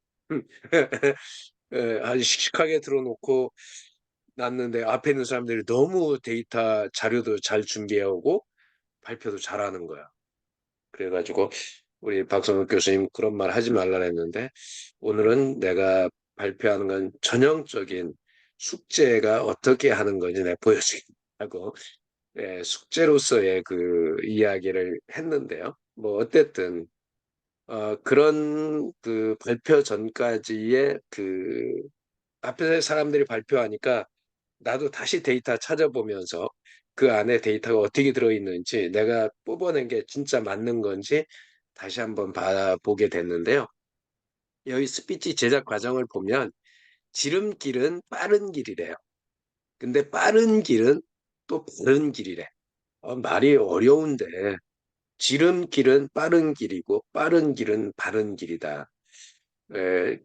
아주 씩씩하게 들어놓고 놨는데 앞에 있는 사람들이 너무 데이터 자료도 잘 준비해오고 발표도 잘하는 거야. 그래가지고 우리 박성욱 교수님 그런 말 하지 말라 했는데 오늘은 내가 발표하는 건 전형적인 숙제가 어떻게 하는 건지 내가 보여주겠다고 숙제로서의 그 이야기를 했는데요. 뭐 어쨌든 그런 그 발표 전까지의 그 앞에 사람들이 발표하니까 나도 다시 데이터 찾아보면서 그 안에 데이터가 어떻게 들어있는지 내가 뽑아낸 게 진짜 맞는 건지 다시 한번 봐보게 됐는데요. 여기 스피치 제작 과정을 보면 지름길은 빠른 길이래요. 근데 빠른 길은 또 바른 길이래. 말이 어려운데 지름길은 빠른 길이고 빠른 길은 바른 길이다.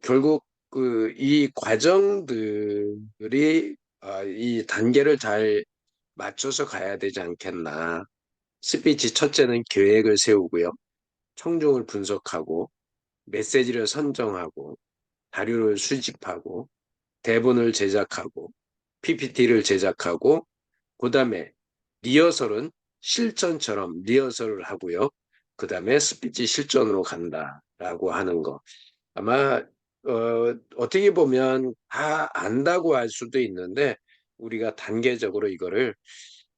결국 그 이 과정들이 이 단계를 잘 맞춰서 가야 되지 않겠나. 스피치 첫째는 계획을 세우고요. 청중을 분석하고 메시지를 선정하고 자료를 수집하고 대본을 제작하고 PPT를 제작하고 그다음에 리허설은 실전처럼 리허설을 하고요. 그다음에 스피치 실전으로 간다라고 하는 거. 아마 어떻게 보면 다 안다고 할 수도 있는데 우리가 단계적으로 이거를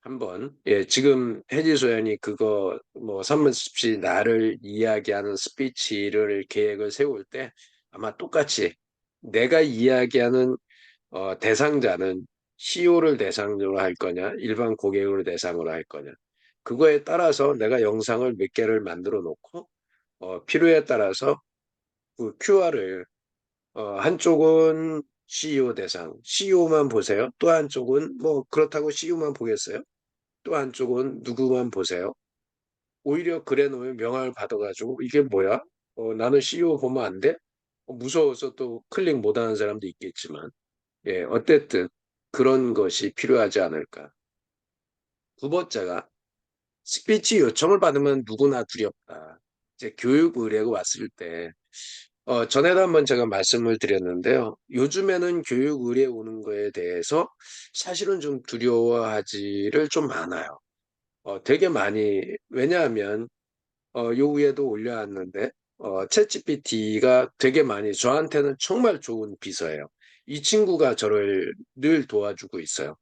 한번 지금 혜지 소연이 그거 뭐 선문습시 나를 이야기하는 스피치를 계획을 세울 때 아마 똑같이 내가 이야기하는 대상자는 CEO를 대상으로 할 거냐 일반 고객을 대상으로 할 거냐 그거에 따라서 내가 영상을 몇 개를 만들어 놓고 필요에 따라서 그 QR을 한쪽은 CEO 대상, CEO만 보세요. 또 한쪽은 뭐 그렇다고 CEO만 보겠어요? 또 한쪽은 누구만 보세요? 오히려 그래 놓으면 명함을 받아가지고 이게 뭐야? 나는 CEO 보면 안 돼? 무서워서 또 클릭 못하는 사람도 있겠지만, 예, 어쨌든 그런 것이 필요하지 않을까. 두 번째가 스피치 요청을 받으면 누구나 두렵다. 이제 교육 의뢰가 왔을 때, 전에도 한번 제가 말씀을 드렸는데요. 요즘에는 교육 의뢰 오는 거에 대해서 사실은 좀 두려워하지를 좀 많아요. 되게 많이, 왜냐하면 요 위에도 올려놨는데 챗GPT가 되게 많이 저한테는 정말 좋은 비서예요. 이 친구가 저를 늘 도와주고 있어요.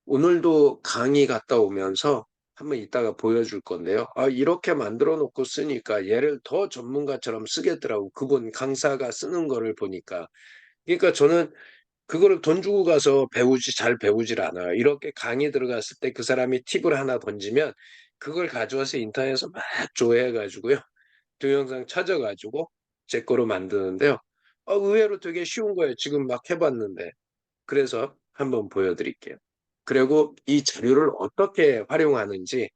오늘도 강의 갔다 오면서 한번 이따가 보여줄 건데요. 이렇게 만들어 놓고 쓰니까 얘를 더 전문가처럼 쓰겠더라고. 그분 강사가 쓰는 거를 보니까. 그러니까 저는 그거를 돈 주고 가서 잘 배우질 않아요. 이렇게 강의 들어갔을 때 그 사람이 팁을 하나 던지면 그걸 가져와서 인터넷에서 막 조회해가지고요. 동영상 찾아가지고 제 거로 만드는데요. 의외로 되게 쉬운 거예요. 지금 막 해봤는데. 그래서 한번 보여드릴게요. 그리고 이 자료를 어떻게 활용하는지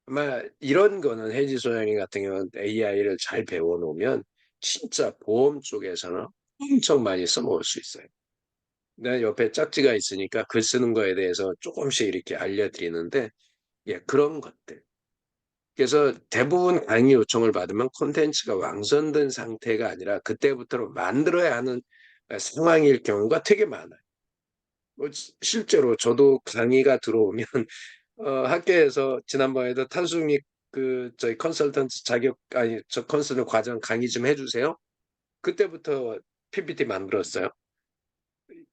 아마 이런 거는 혜지 소장님 같은 경우는 AI를 잘 배워놓으면 진짜 보험 쪽에서는 엄청 많이 써먹을 수 있어요. 내 옆에 짝지가 있으니까 글 쓰는 거에 대해서 조금씩 이렇게 알려드리는데 예, 그런 것들. 그래서 대부분 강의 요청을 받으면 콘텐츠가 완성된 상태가 아니라 그때부터 만들어야 하는 상황일 경우가 되게 많아요. 실제로 저도 강의가 들어오면 학교에서 지난번에도 탄수미 저희 컨설턴트 자격 아니 저 컨설턴트 과정 강의 좀 해주세요. 그때부터 PPT 만들었어요.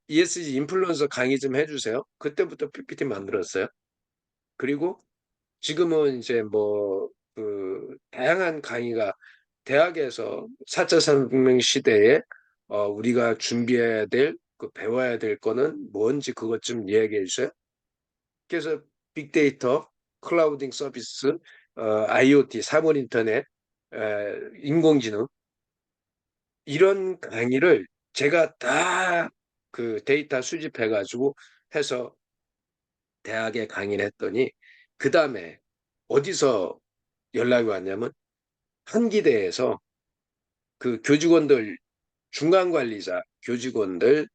ESG 인플루언서 강의 좀 해주세요. 그때부터 PPT 만들었어요. 그리고 지금은 이제 뭐 다양한 강의가 대학에서 4차 산업혁명 시대에 우리가 준비해야 될 배워야 될 거는 뭔지 그것 좀 이야기해 주세요. 그래서 빅데이터, 클라우딩 서비스, IoT, 사물 인터넷, 인공지능 이런 강의를 제가 다 그 데이터 수집해 가지고 해서 대학에 강의를 했더니 그 다음에 어디서 연락이 왔냐면 한기대에서 그 교직원들 중간관리자 교직원들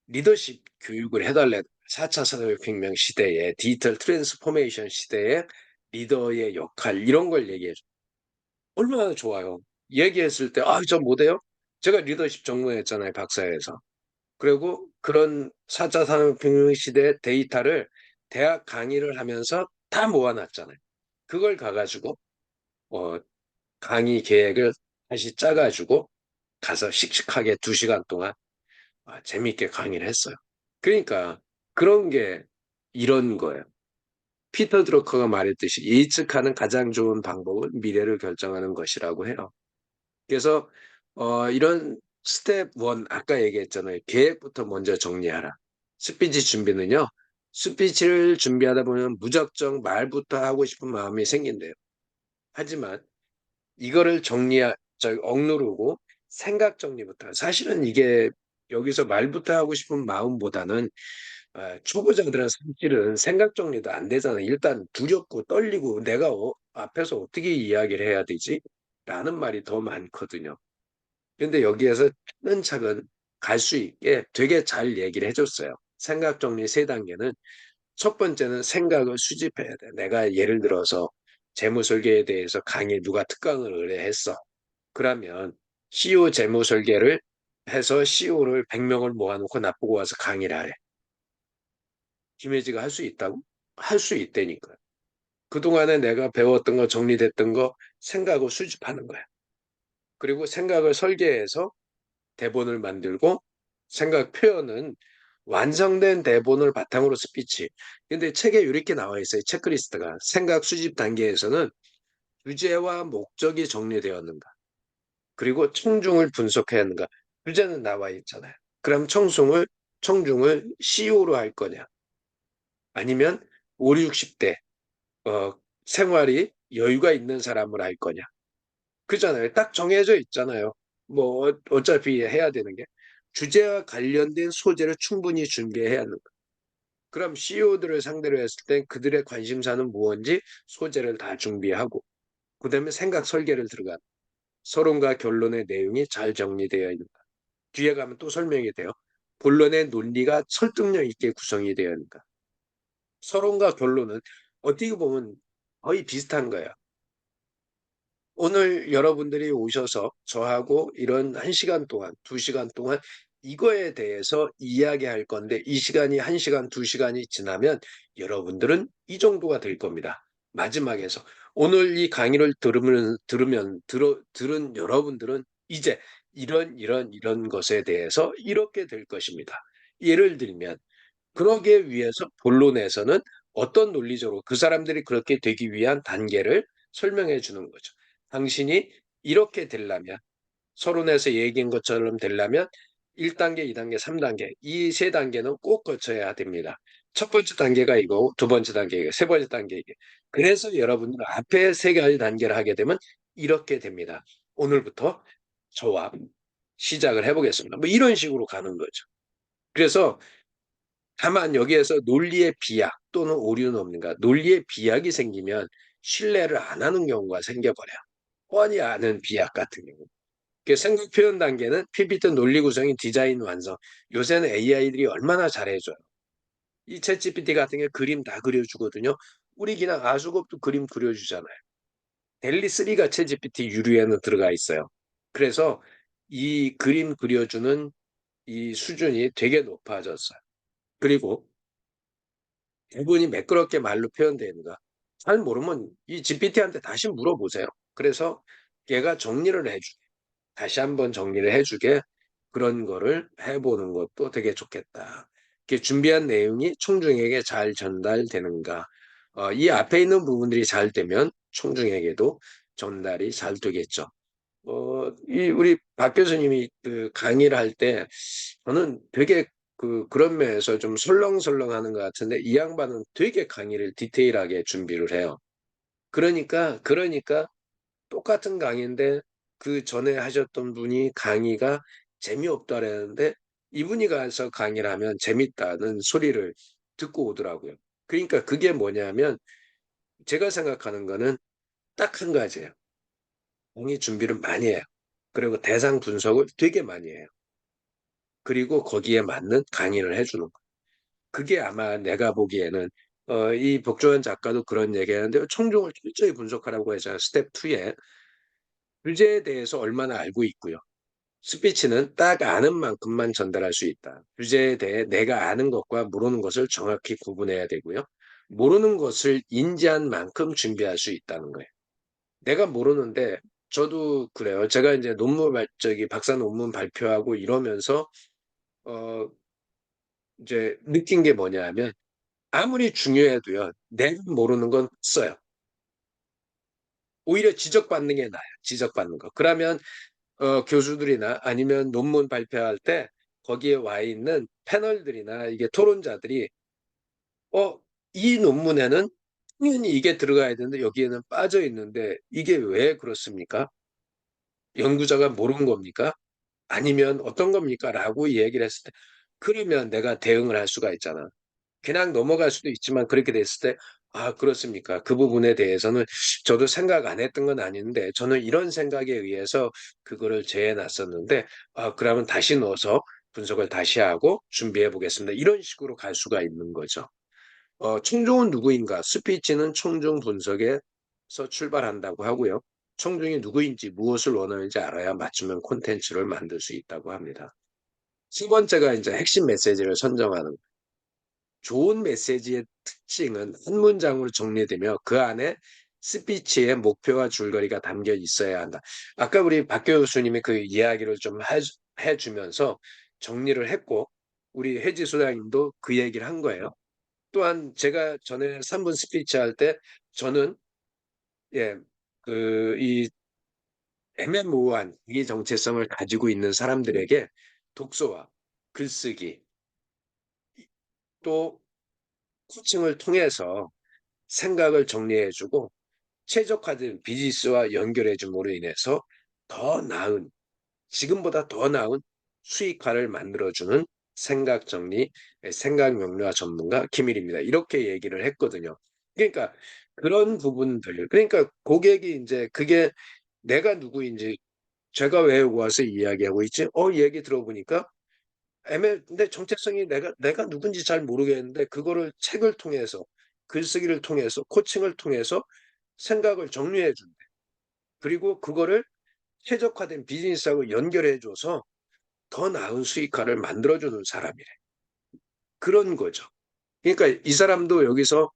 리더십 교육을 해달래. 4차 산업혁명 시대에 디지털 트랜스포메이션 시대에 리더의 역할 이런 걸 얘기해줘. 얼마나 좋아요. 얘기했을 때 저 못해요? 제가 리더십 전공했잖아요. 박사에서. 그리고 그런 4차 산업혁명 시대 데이터를 대학 강의를 하면서 다 모아놨잖아요. 그걸 가가지고 어, 강의 계획을 다시 짜가지고 가서 씩씩하게 2시간 동안 재밌게 강의를 했어요. 그러니까 그런 게 이런 거예요. 피터 드러커가 말했듯이 예측하는 가장 좋은 방법은 미래를 결정하는 것이라고 해요. 그래서 이런 스텝 1 아까 얘기했잖아요. 계획부터 먼저 정리하라. 스피치 준비는요. 스피치를 준비하다 보면 무작정 말부터 하고 싶은 마음이 생긴대요. 하지만 이거를 억누르고 생각 정리부터. 사실은 이게 여기서 말부터 하고 싶은 마음보다는 초보자들은 사실은 생각 정리도 안 되잖아요. 일단 두렵고 떨리고 내가 앞에서 어떻게 이야기를 해야 되지? 라는 말이 더 많거든요. 근데 여기에서 차근차근 갈 수 있게 되게 잘 얘기를 해줬어요. 생각 정리 3단계는 첫 번째는 생각을 수집해야 돼. 내가 예를 들어서 재무설계에 대해서 강의 누가 특강을 의뢰했어. 그러면 CEO 재무설계를 해서 CEO를 100명을 모아놓고 나보고 와서 강의를 하래. 김혜지가 할 수 있다고? 할 수 있다니까. 그동안에 내가 배웠던 거 정리됐던 거 생각을 수집하는 거야. 그리고 생각을 설계해서 대본을 만들고 생각 표현은 완성된 대본을 바탕으로 스피치. 근데 책에 이렇게 나와 있어요. 체크리스트가. 생각 수집 단계에서는 주제와 목적이 정리되었는가. 그리고 청중을 분석해야 하는가. 주제는 나와 있잖아요. 그럼 청중을 CEO로 할 거냐. 아니면 5, 60대 생활이 여유가 있는 사람을 할 거냐. 그잖아요. 딱 정해져 있잖아요. 뭐 어차피 해야 되는 게. 주제와 관련된 소재를 충분히 준비해야 하는 거예요. 그럼 CEO들을 상대로 했을 때 그들의 관심사는 무엇인지 소재를 다 준비하고 그다음에 생각 설계를 들어가 서론과 결론의 내용이 잘 정리되어 있는가. 뒤에 가면 또 설명이 돼요. 본론의 논리가 설득력 있게 구성이 되어 있는가. 서론과 결론은 어떻게 보면 거의 비슷한 거예요. 오늘 여러분들이 오셔서 저하고 이런 1시간 동안, 2시간 동안 이거에 대해서 이야기할 건데 이 시간이 1시간, 2시간이 지나면 여러분들은 이 정도가 될 겁니다. 마지막에서 오늘 이 강의를 들은 여러분들은 이제 이런 것에 대해서 이렇게 될 것입니다. 예를 들면 그러기 위해서 본론에서는 어떤 논리적으로 그 사람들이 그렇게 되기 위한 단계를 설명해 주는 거죠. 당신이 이렇게 되려면 서론에서 얘기한 것처럼 되려면 1단계, 2단계, 3단계 이 세 단계는 꼭 거쳐야 됩니다. 첫 번째 단계가 이거, 두 번째 단계가 이거, 세 번째 단계 이게. 그래서 여러분들 앞에 세 가지 단계를 하게 되면 이렇게 됩니다. 오늘부터 저와 시작을 해보겠습니다. 뭐 이런 식으로 가는 거죠. 그래서 다만 여기에서 논리의 비약 또는 오류는 없는가? 논리의 비약이 생기면 신뢰를 안 하는 경우가 생겨버려요. 뻔히 아는 비약 같은 경우. 그 생각 표현 단계는 PPT 논리 구성인 디자인 완성. 요새는 AI들이 얼마나 잘해줘요. 이 챗GPT 같은 게 그림 다 그려주거든요. 우리 그냥 아수겁도 그림 그려주잖아요. 델리3가 챗GPT 유료에는 들어가 있어요. 그래서 이 그림 그려주는 이 수준이 되게 높아졌어요. 그리고 대본이 매끄럽게 말로 표현되는가? 잘 모르면 이 GPT한테 다시 물어보세요. 그래서 얘가 정리를 해주게, 다시 한번 정리를 해주게 그런 거를 해보는 것도 되게 좋겠다. 이렇게 준비한 내용이 총중에게 잘 전달되는가? 이 앞에 있는 부분들이 잘 되면 총중에게도 전달이 잘 되겠죠. 우리 박 교수님이 그 강의를 할 때 저는 되게 그런 면에서 좀 설렁설렁하는 것 같은데 이 양반은 되게 강의를 디테일하게 준비를 해요. 그러니까 똑같은 강의인데 그 전에 하셨던 분이 강의가 재미없다라는데 이분이 가서 강의를 하면 재밌다는 소리를 듣고 오더라고요. 그러니까 그게 뭐냐면 제가 생각하는 거는 딱 한 가지예요. 강의 준비를 많이 해요. 그리고 대상 분석을 되게 많이 해요. 그리고 거기에 맞는 강의를 해주는 거예요. 그게 아마 내가 보기에는 이 복조현 작가도 그런 얘기하는데 청중을 철저히 분석하라고 해서 스텝 2에 주제에 대해서 얼마나 알고 있고요. 스피치는 딱 아는 만큼만 전달할 수 있다. 주제에 대해 내가 아는 것과 모르는 것을 정확히 구분해야 되고요. 모르는 것을 인지한 만큼 준비할 수 있다는 거예요. 내가 모르는데 저도 그래요. 제가 이제 박사 논문 발표하고 이러면서 어 이제 느낀 게 뭐냐면 아무리 중요해도요. 내가 모르는 건 없어요. 오히려 지적받는 게 나아요. 지적받는 거. 그러면 교수들이나 아니면 논문 발표할 때 거기에 와 있는 패널들이나 이게 토론자들이 이 논문에는 당연히 이게 들어가야 되는데 여기에는 빠져 있는데 이게 왜 그렇습니까? 연구자가 모르는 겁니까? 아니면 어떤 겁니까? 라고 얘기를 했을 때 그러면 내가 대응을 할 수가 있잖아. 그냥 넘어갈 수도 있지만 그렇게 됐을 때 아, 그렇습니까? 그 부분에 대해서는 저도 생각 안 했던 건 아닌데 저는 이런 생각에 의해서 그거를 제해 놨었는데 그러면 다시 넣어서 분석을 다시 하고 준비해 보겠습니다. 이런 식으로 갈 수가 있는 거죠. 청중은 누구인가? 스피치는 청중 분석에서 출발한다고 하고요. 청중이 누구인지 무엇을 원하는지 알아야 맞춤형 콘텐츠를 만들 수 있다고 합니다. 세 번째가 이제 핵심 메시지를 선정하는 좋은 메시지의 특징은 한 문장으로 정리되며 그 안에 스피치의 목표와 줄거리가 담겨 있어야 한다. 아까 우리 박 교수님이 그 이야기를 좀 해주면서 정리를 했고 우리 혜지 소장님도 그 얘기를 한 거예요. 또한 제가 전에 3분 스피치 할 때 저는 예, 이 애매모호한 이 정체성을 가지고 있는 사람들에게 독서와 글쓰기 또 코칭을 통해서 생각을 정리해주고 최적화된 비즈니스와 연결해줌으로 인해서 더 나은 지금보다 더 나은 수익화를 만들어주는 생각 정리, 생각 명료화 전문가 김일입니다. 이렇게 얘기를 했거든요. 그러니까 그런 부분들, 그러니까 고객이 이제 그게 내가 누구인지 제가 왜 와서 이야기하고 있지? 얘기 들어보니까 근데 정체성이 내가 누군지 잘 모르겠는데 그거를 책을 통해서 글쓰기를 통해서 코칭을 통해서 생각을 정리해 준대. 그리고 그거를 최적화된 비즈니스하고 연결해 줘서 더 나은 수익화를 만들어 주는 사람이래. 그런 거죠. 그러니까 이 사람도 여기서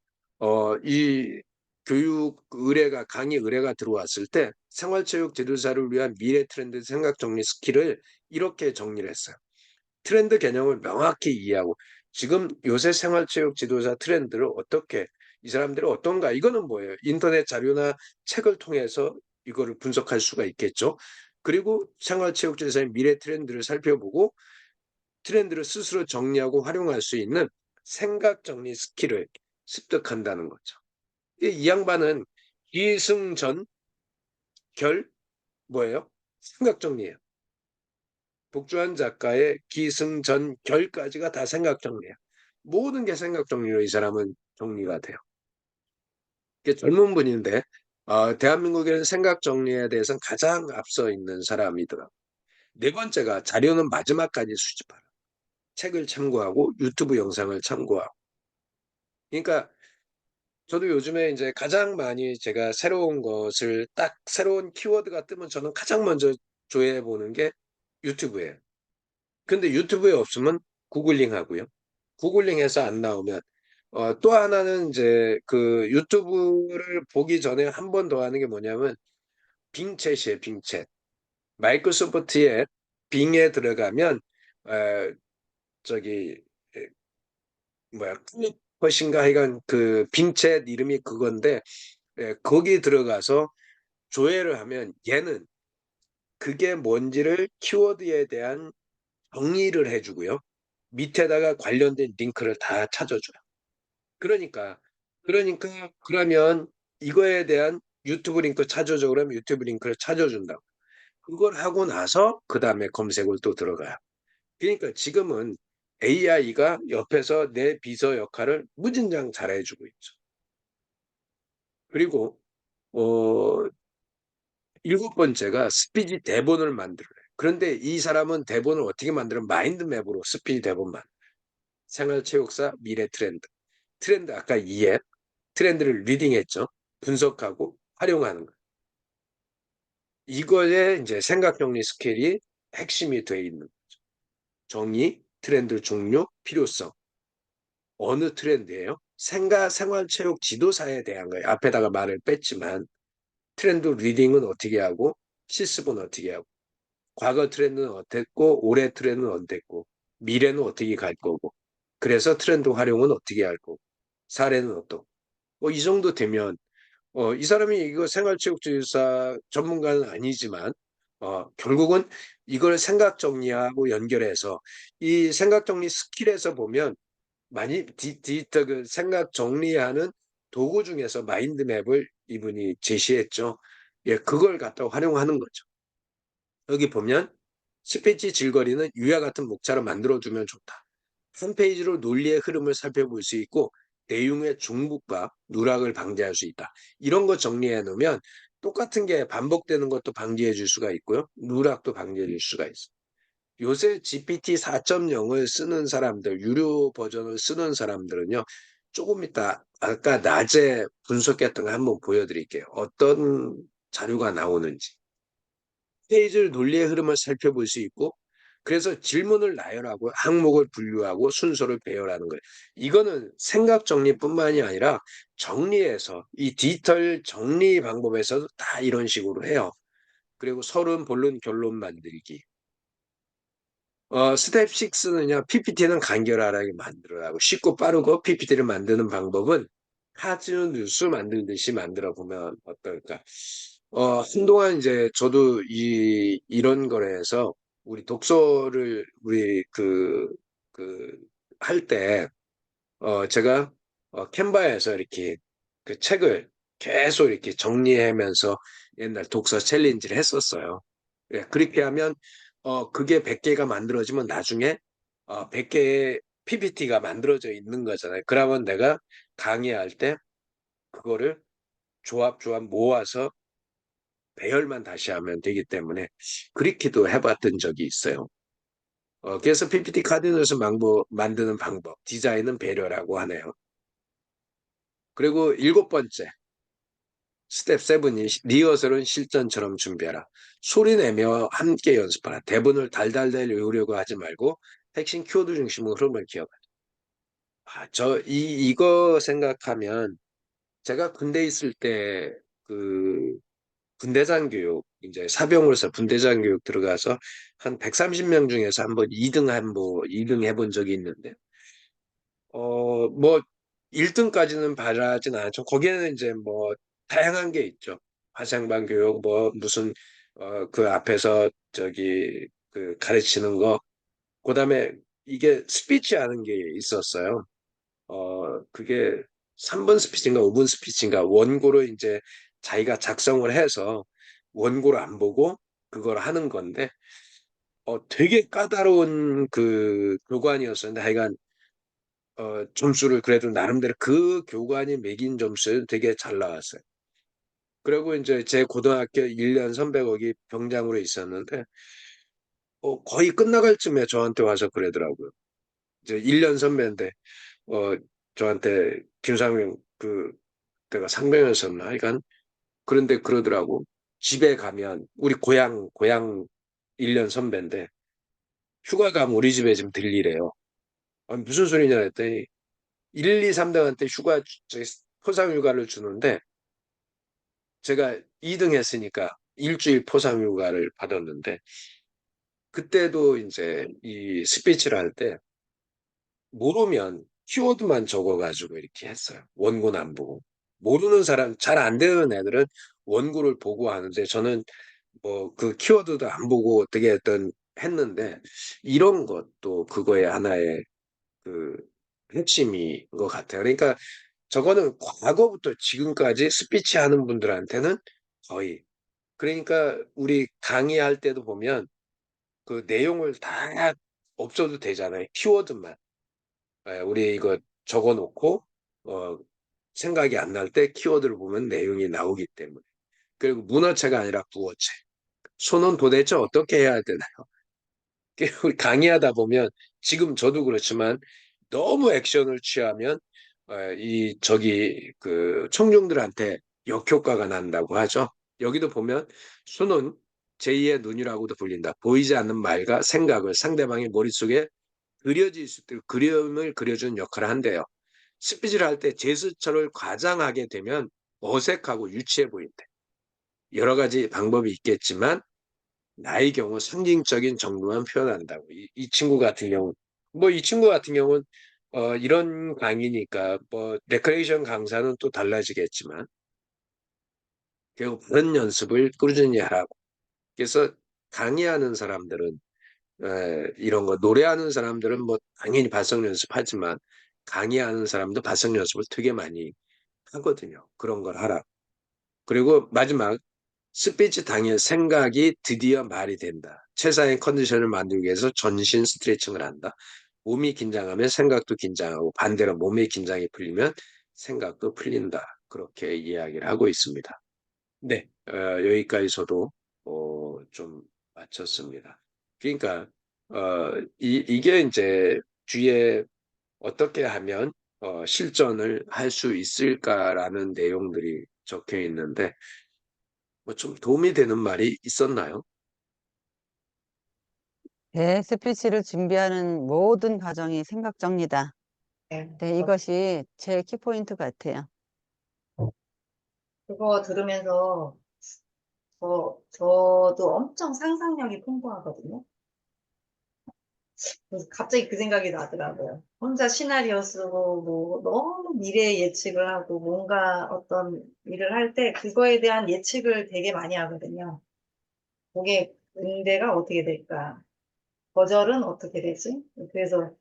이 교육 의뢰가 강의 의뢰가 들어왔을 때 생활체육 지도자를 위한 미래 트렌드 생각 정리 스킬을 이렇게 정리를 했어요. 트렌드 개념을 명확히 이해하고 지금 요새 생활체육 지도자 트렌드를 어떻게 이 사람들이 어떤가 이거는 뭐예요? 인터넷 자료나 책을 통해서 이거를 분석할 수가 있겠죠. 그리고 생활체육 지도자의 미래 트렌드를 살펴보고 트렌드를 스스로 정리하고 활용할 수 있는 생각 정리 스킬을 습득한다는 거죠. 이 양반은 기승전 결 뭐예요? 생각 정리예요. 복주한 작가의 기승전 결까지가 다 생각 정리야. 모든 게 생각 정리로 이 사람은 정리가 돼요. 이게 젊은 분인데 대한민국에는 생각 정리에 대해서는 가장 앞서 있는 사람이더라고요. 네 번째가 자료는 마지막까지 수집하라. 책을 참고하고 유튜브 영상을 참고하고. 그러니까 저도 요즘에 이제 가장 많이 제가 새로운 것을 딱 새로운 키워드가 뜨면 저는 가장 먼저 조회해 보는 게 유튜브예요. 근데 유튜브에 없으면 구글링 하고요. 구글링해서 안 나오면 또 하나는 이제 그 유튜브를 보기 전에 한 번 더 하는 게 뭐냐면 빙챗이에요, 빙챗. 마이크로소프트의 빙에 들어가면 어, 저기 에, 뭐야 클릭컷인가 하여간 그 빙챗 이름이 그건데 거기 들어가서 조회를 하면 얘는 그게 뭔지를 키워드에 대한 정리를 해주고요. 밑에다가 관련된 링크를 다 찾아줘요. 그러니까, 그러면 이거에 대한 유튜브 링크 찾아줘 그러면 유튜브 링크를 찾아준다고. 그걸 하고 나서 그 다음에 검색을 또 들어가요. 그러니까 지금은 AI가 옆에서 내 비서 역할을 무진장 잘해주고 있죠. 그리고 어, 일곱 번째가 스피디 대본을 만들어요. 그런데 이 사람은 대본을 어떻게 만들어? 마인드맵으로 스피디 대본만. 생활체육사 미래 트렌드. 트렌드 아까 이해 트렌드를 리딩했죠. 분석하고 활용하는 거. 이거에 이제 생각 정리 스킬이 핵심이 되어 있는 거죠. 정의, 트렌드 종류, 필요성. 어느 트렌드예요? 생활체육 지도사에 대한 거예요. 앞에다가 말을 뺐지만 트렌드 리딩은 어떻게 하고 실습은 어떻게 하고 과거 트렌드는 어땠고 올해 트렌드는 어땠고 미래는 어떻게 갈 거고 그래서 트렌드 활용은 어떻게 할 거고 사례는 어떻고 이 정도 되면 이 사람이 이거 생활체육지사 전문가는 아니지만 결국은 이걸 생각 정리하고 연결해서 이 생각 정리 스킬에서 보면 많이 디지털 그 생각 정리하는 도구 중에서 마인드맵을 이분이 제시했죠. 예, 그걸 갖다 활용하는 거죠. 여기 보면 스피치 질거리는 위와 같은 목차로 만들어주면 좋다. 한 페이지로 논리의 흐름을 살펴볼 수 있고 내용의 중복과 누락을 방지할 수 있다. 이런 거 정리해 놓으면 똑같은 게 반복되는 것도 방지해 줄 수가 있고요. 누락도 방지해 줄 수가 있어요. 요새 GPT 4.0을 쓰는 사람들, 유료 버전을 쓰는 사람들은요. 조금 이따 아까 낮에 분석했던 거 한번 보여드릴게요. 어떤 자료가 나오는지. 페이지를 논리의 흐름을 살펴볼 수 있고 그래서 질문을 나열하고 항목을 분류하고 순서를 배열하는 거예요. 이거는 생각 정리뿐만이 아니라 정리해서 이 디지털 정리 방법에서도 다 이런 식으로 해요. 그리고 서론, 본론, 결론 만들기. 스텝 6는요, PPT는 간결하게 만들어라고 쉽고 빠르고 PPT를 만드는 방법은 카지노 뉴스 만들듯이 만들어 보면 어떨까? 한동안 이제 저도 이런 거래에서 우리 독서를 우리 할 때, 제가 캔바에서 이렇게 그 책을 계속 이렇게 정리하면서 옛날 독서 챌린지를 했었어요. 예, 그렇게 하면 그게 100개가 만들어지면 나중에 100개의 PPT가 만들어져 있는 거잖아요. 그러면 내가 강의할 때 그거를 조합 모아서 배열만 다시 하면 되기 때문에 그렇게도 해봤던 적이 있어요. 그래서 PPT 카디너스 만드는 방법, 디자인은 배려라고 하네요. 그리고 7번째, 스텝 7이 리허설은 실전처럼 준비하라. 소리 내며 함께 연습하라. 대본을 달달달 외우려고 하지 말고 핵심 키워드 중심으로 흐름을 기억하라. 이거 생각하면 제가 군대 있을 때 그 분대장 교육, 이제 사병으로서 분대장 교육 들어가서 한 130명 중에서 한번 2등 해본 적이 있는데, 뭐 1등까지는 바라진 않았죠. 거기에는 이제 뭐 다양한 게 있죠. 화상반 교육, 뭐 무슨 그 앞에서 그 가르치는 거, 그다음에 이게 스피치 하는 게 있었어요. 그게 3분 스피치인가 5분 스피치인가 원고로 이제 자기가 작성을 해서 원고를 안 보고 그걸 하는 건데, 되게 까다로운 그 교관이었었는데 하여간 점수를 그래도 나름대로 그 교관이 매긴 점수는 되게 잘 나왔어요. 그리고 이제 제 고등학교 1년 선배 거기 병장으로 있었는데 거의 끝나갈 쯤에 저한테 와서 그러더라고요. 이제 1년 선배인데 저한테 김상명 내가 상병이었었나 하여간 그런데 그러더라고. 집에 가면 우리 고향 1년 선배인데 휴가 가면 우리 집에 좀 들리래요. 아니, 무슨 소리냐 했더니 1, 2, 3등한테 포상 휴가를 주는데 제가 2등 했으니까 일주일 포상 휴가를 받았는데 그때도 이제 이 스피치를 할 때 모르면 키워드만 적어가지고 이렇게 했어요. 원고는 안 보고. 모르는 사람, 잘 안 되는 애들은 원고를 보고 하는데 저는 뭐 그 키워드도 안 보고 어떻게 했는데 이런 것도 그거의 하나의 그 핵심인 것 같아요. 그러니까 저거는 과거부터 지금까지 스피치 하는 분들한테는 거의 그러니까 우리 강의할 때도 보면 그 내용을 다 없어도 되잖아요. 키워드만. 우리 이거 적어 놓고 어, 생각이 안 날 때 키워드를 보면 내용이 나오기 때문에. 그리고 문어체가 아니라 구어체. 손은 도대체 어떻게 해야 되나요? 우리 강의하다 보면 지금 저도 그렇지만 너무 액션을 취하면 그 청중들한테 역효과가 난다고 하죠. 여기도 보면 손은 제2의 눈이라고도 불린다. 보이지 않는 말과 생각을 상대방의 머릿속에 그려질 수 있도록 그림을 그려주는 역할을 한대요. 스피치를 할 때 제스처를 과장하게 되면 어색하고 유치해 보인대. 여러 가지 방법이 있겠지만 나의 경우 상징적인 정도만 표현한다고. 이 친구 같은 경우, 뭐 이 친구 같은 경우는 이런 강의니까 뭐 레크레이션 강사는 또 달라지겠지만 결국 그런 연습을 꾸준히 하라고. 그래서 강의하는 사람들은 이런 거 노래하는 사람들은 뭐 당연히 발성 연습하지만 강의하는 사람도 발성 연습을 되게 많이 하거든요. 그런 걸 하라. 그리고 마지막 스피치 당일 생각이 드디어 말이 된다. 최상의 컨디션을 만들기 위해서 전신 스트레칭을 한다. 몸이 긴장하면 생각도 긴장하고 반대로 몸의 긴장이 풀리면 생각도 풀린다. 그렇게 이야기를 하고 있습니다. 네, 여기까지 저도 좀 마쳤습니다. 그러니까 이게 이제 뒤에 어떻게 하면 실전을 할 수 있을까라는 내용들이 적혀 있는데 뭐 좀 도움이 되는 말이 있었나요? 네, 스피치를 준비하는 모든 과정이 생각 정리다. 네. 네, 이것이 제 키포인트 같아요. 그거 들으면서 저도 엄청 상상력이 풍부하거든요. 그래서 갑자기 그 생각이 나더라고요. 혼자 시나리오 쓰고, 뭐, 너무 미래 예측을 하고, 뭔가 어떤 일을 할 때 그거에 대한 예측을 되게 많이 하거든요. 그게 응대가 어떻게 될까? 거절은 어떻게 되지? 그래서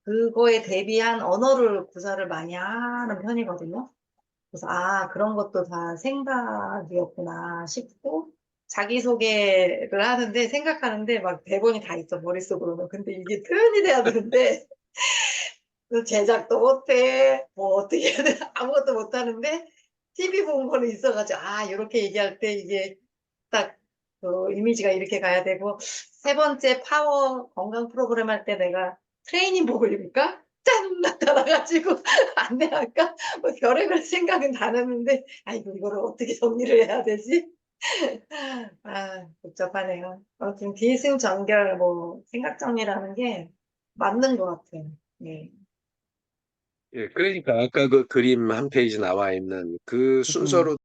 그거에 대비한 언어를 구사를 많이 하는 편이거든요. 그래서, 아, 그런 것도 다 생각이었구나 싶고, 자기소개를 하는데, 생각하는데, 막 대본이 다 있어, 머릿속으로는. 근데 이게 표현이 돼야 되는데, 제작도 못해, 뭐 어떻게 해야 돼, 아무것도 못하는데, TV 본 거는 있어가지고, 아, 이렇게 얘기할 때 이게 딱, 그 이미지가 이렇게 가야 되고, 세 번째 파워 건강 프로그램 할 때 내가 트레이닝복을 입을까? 짠! 나타나가지고, 안내할까? 뭐 별의별 생각은 다 났는데, 아이고, 이거를 어떻게 정리를 해야 되지? 아, 복잡하네요. 아무튼 기승전결 뭐 생각 정리라는 게 맞는 것 같아요. 네. 예, 그러니까 아까 그 그림 한 페이지 나와 있는 그 음. 순서로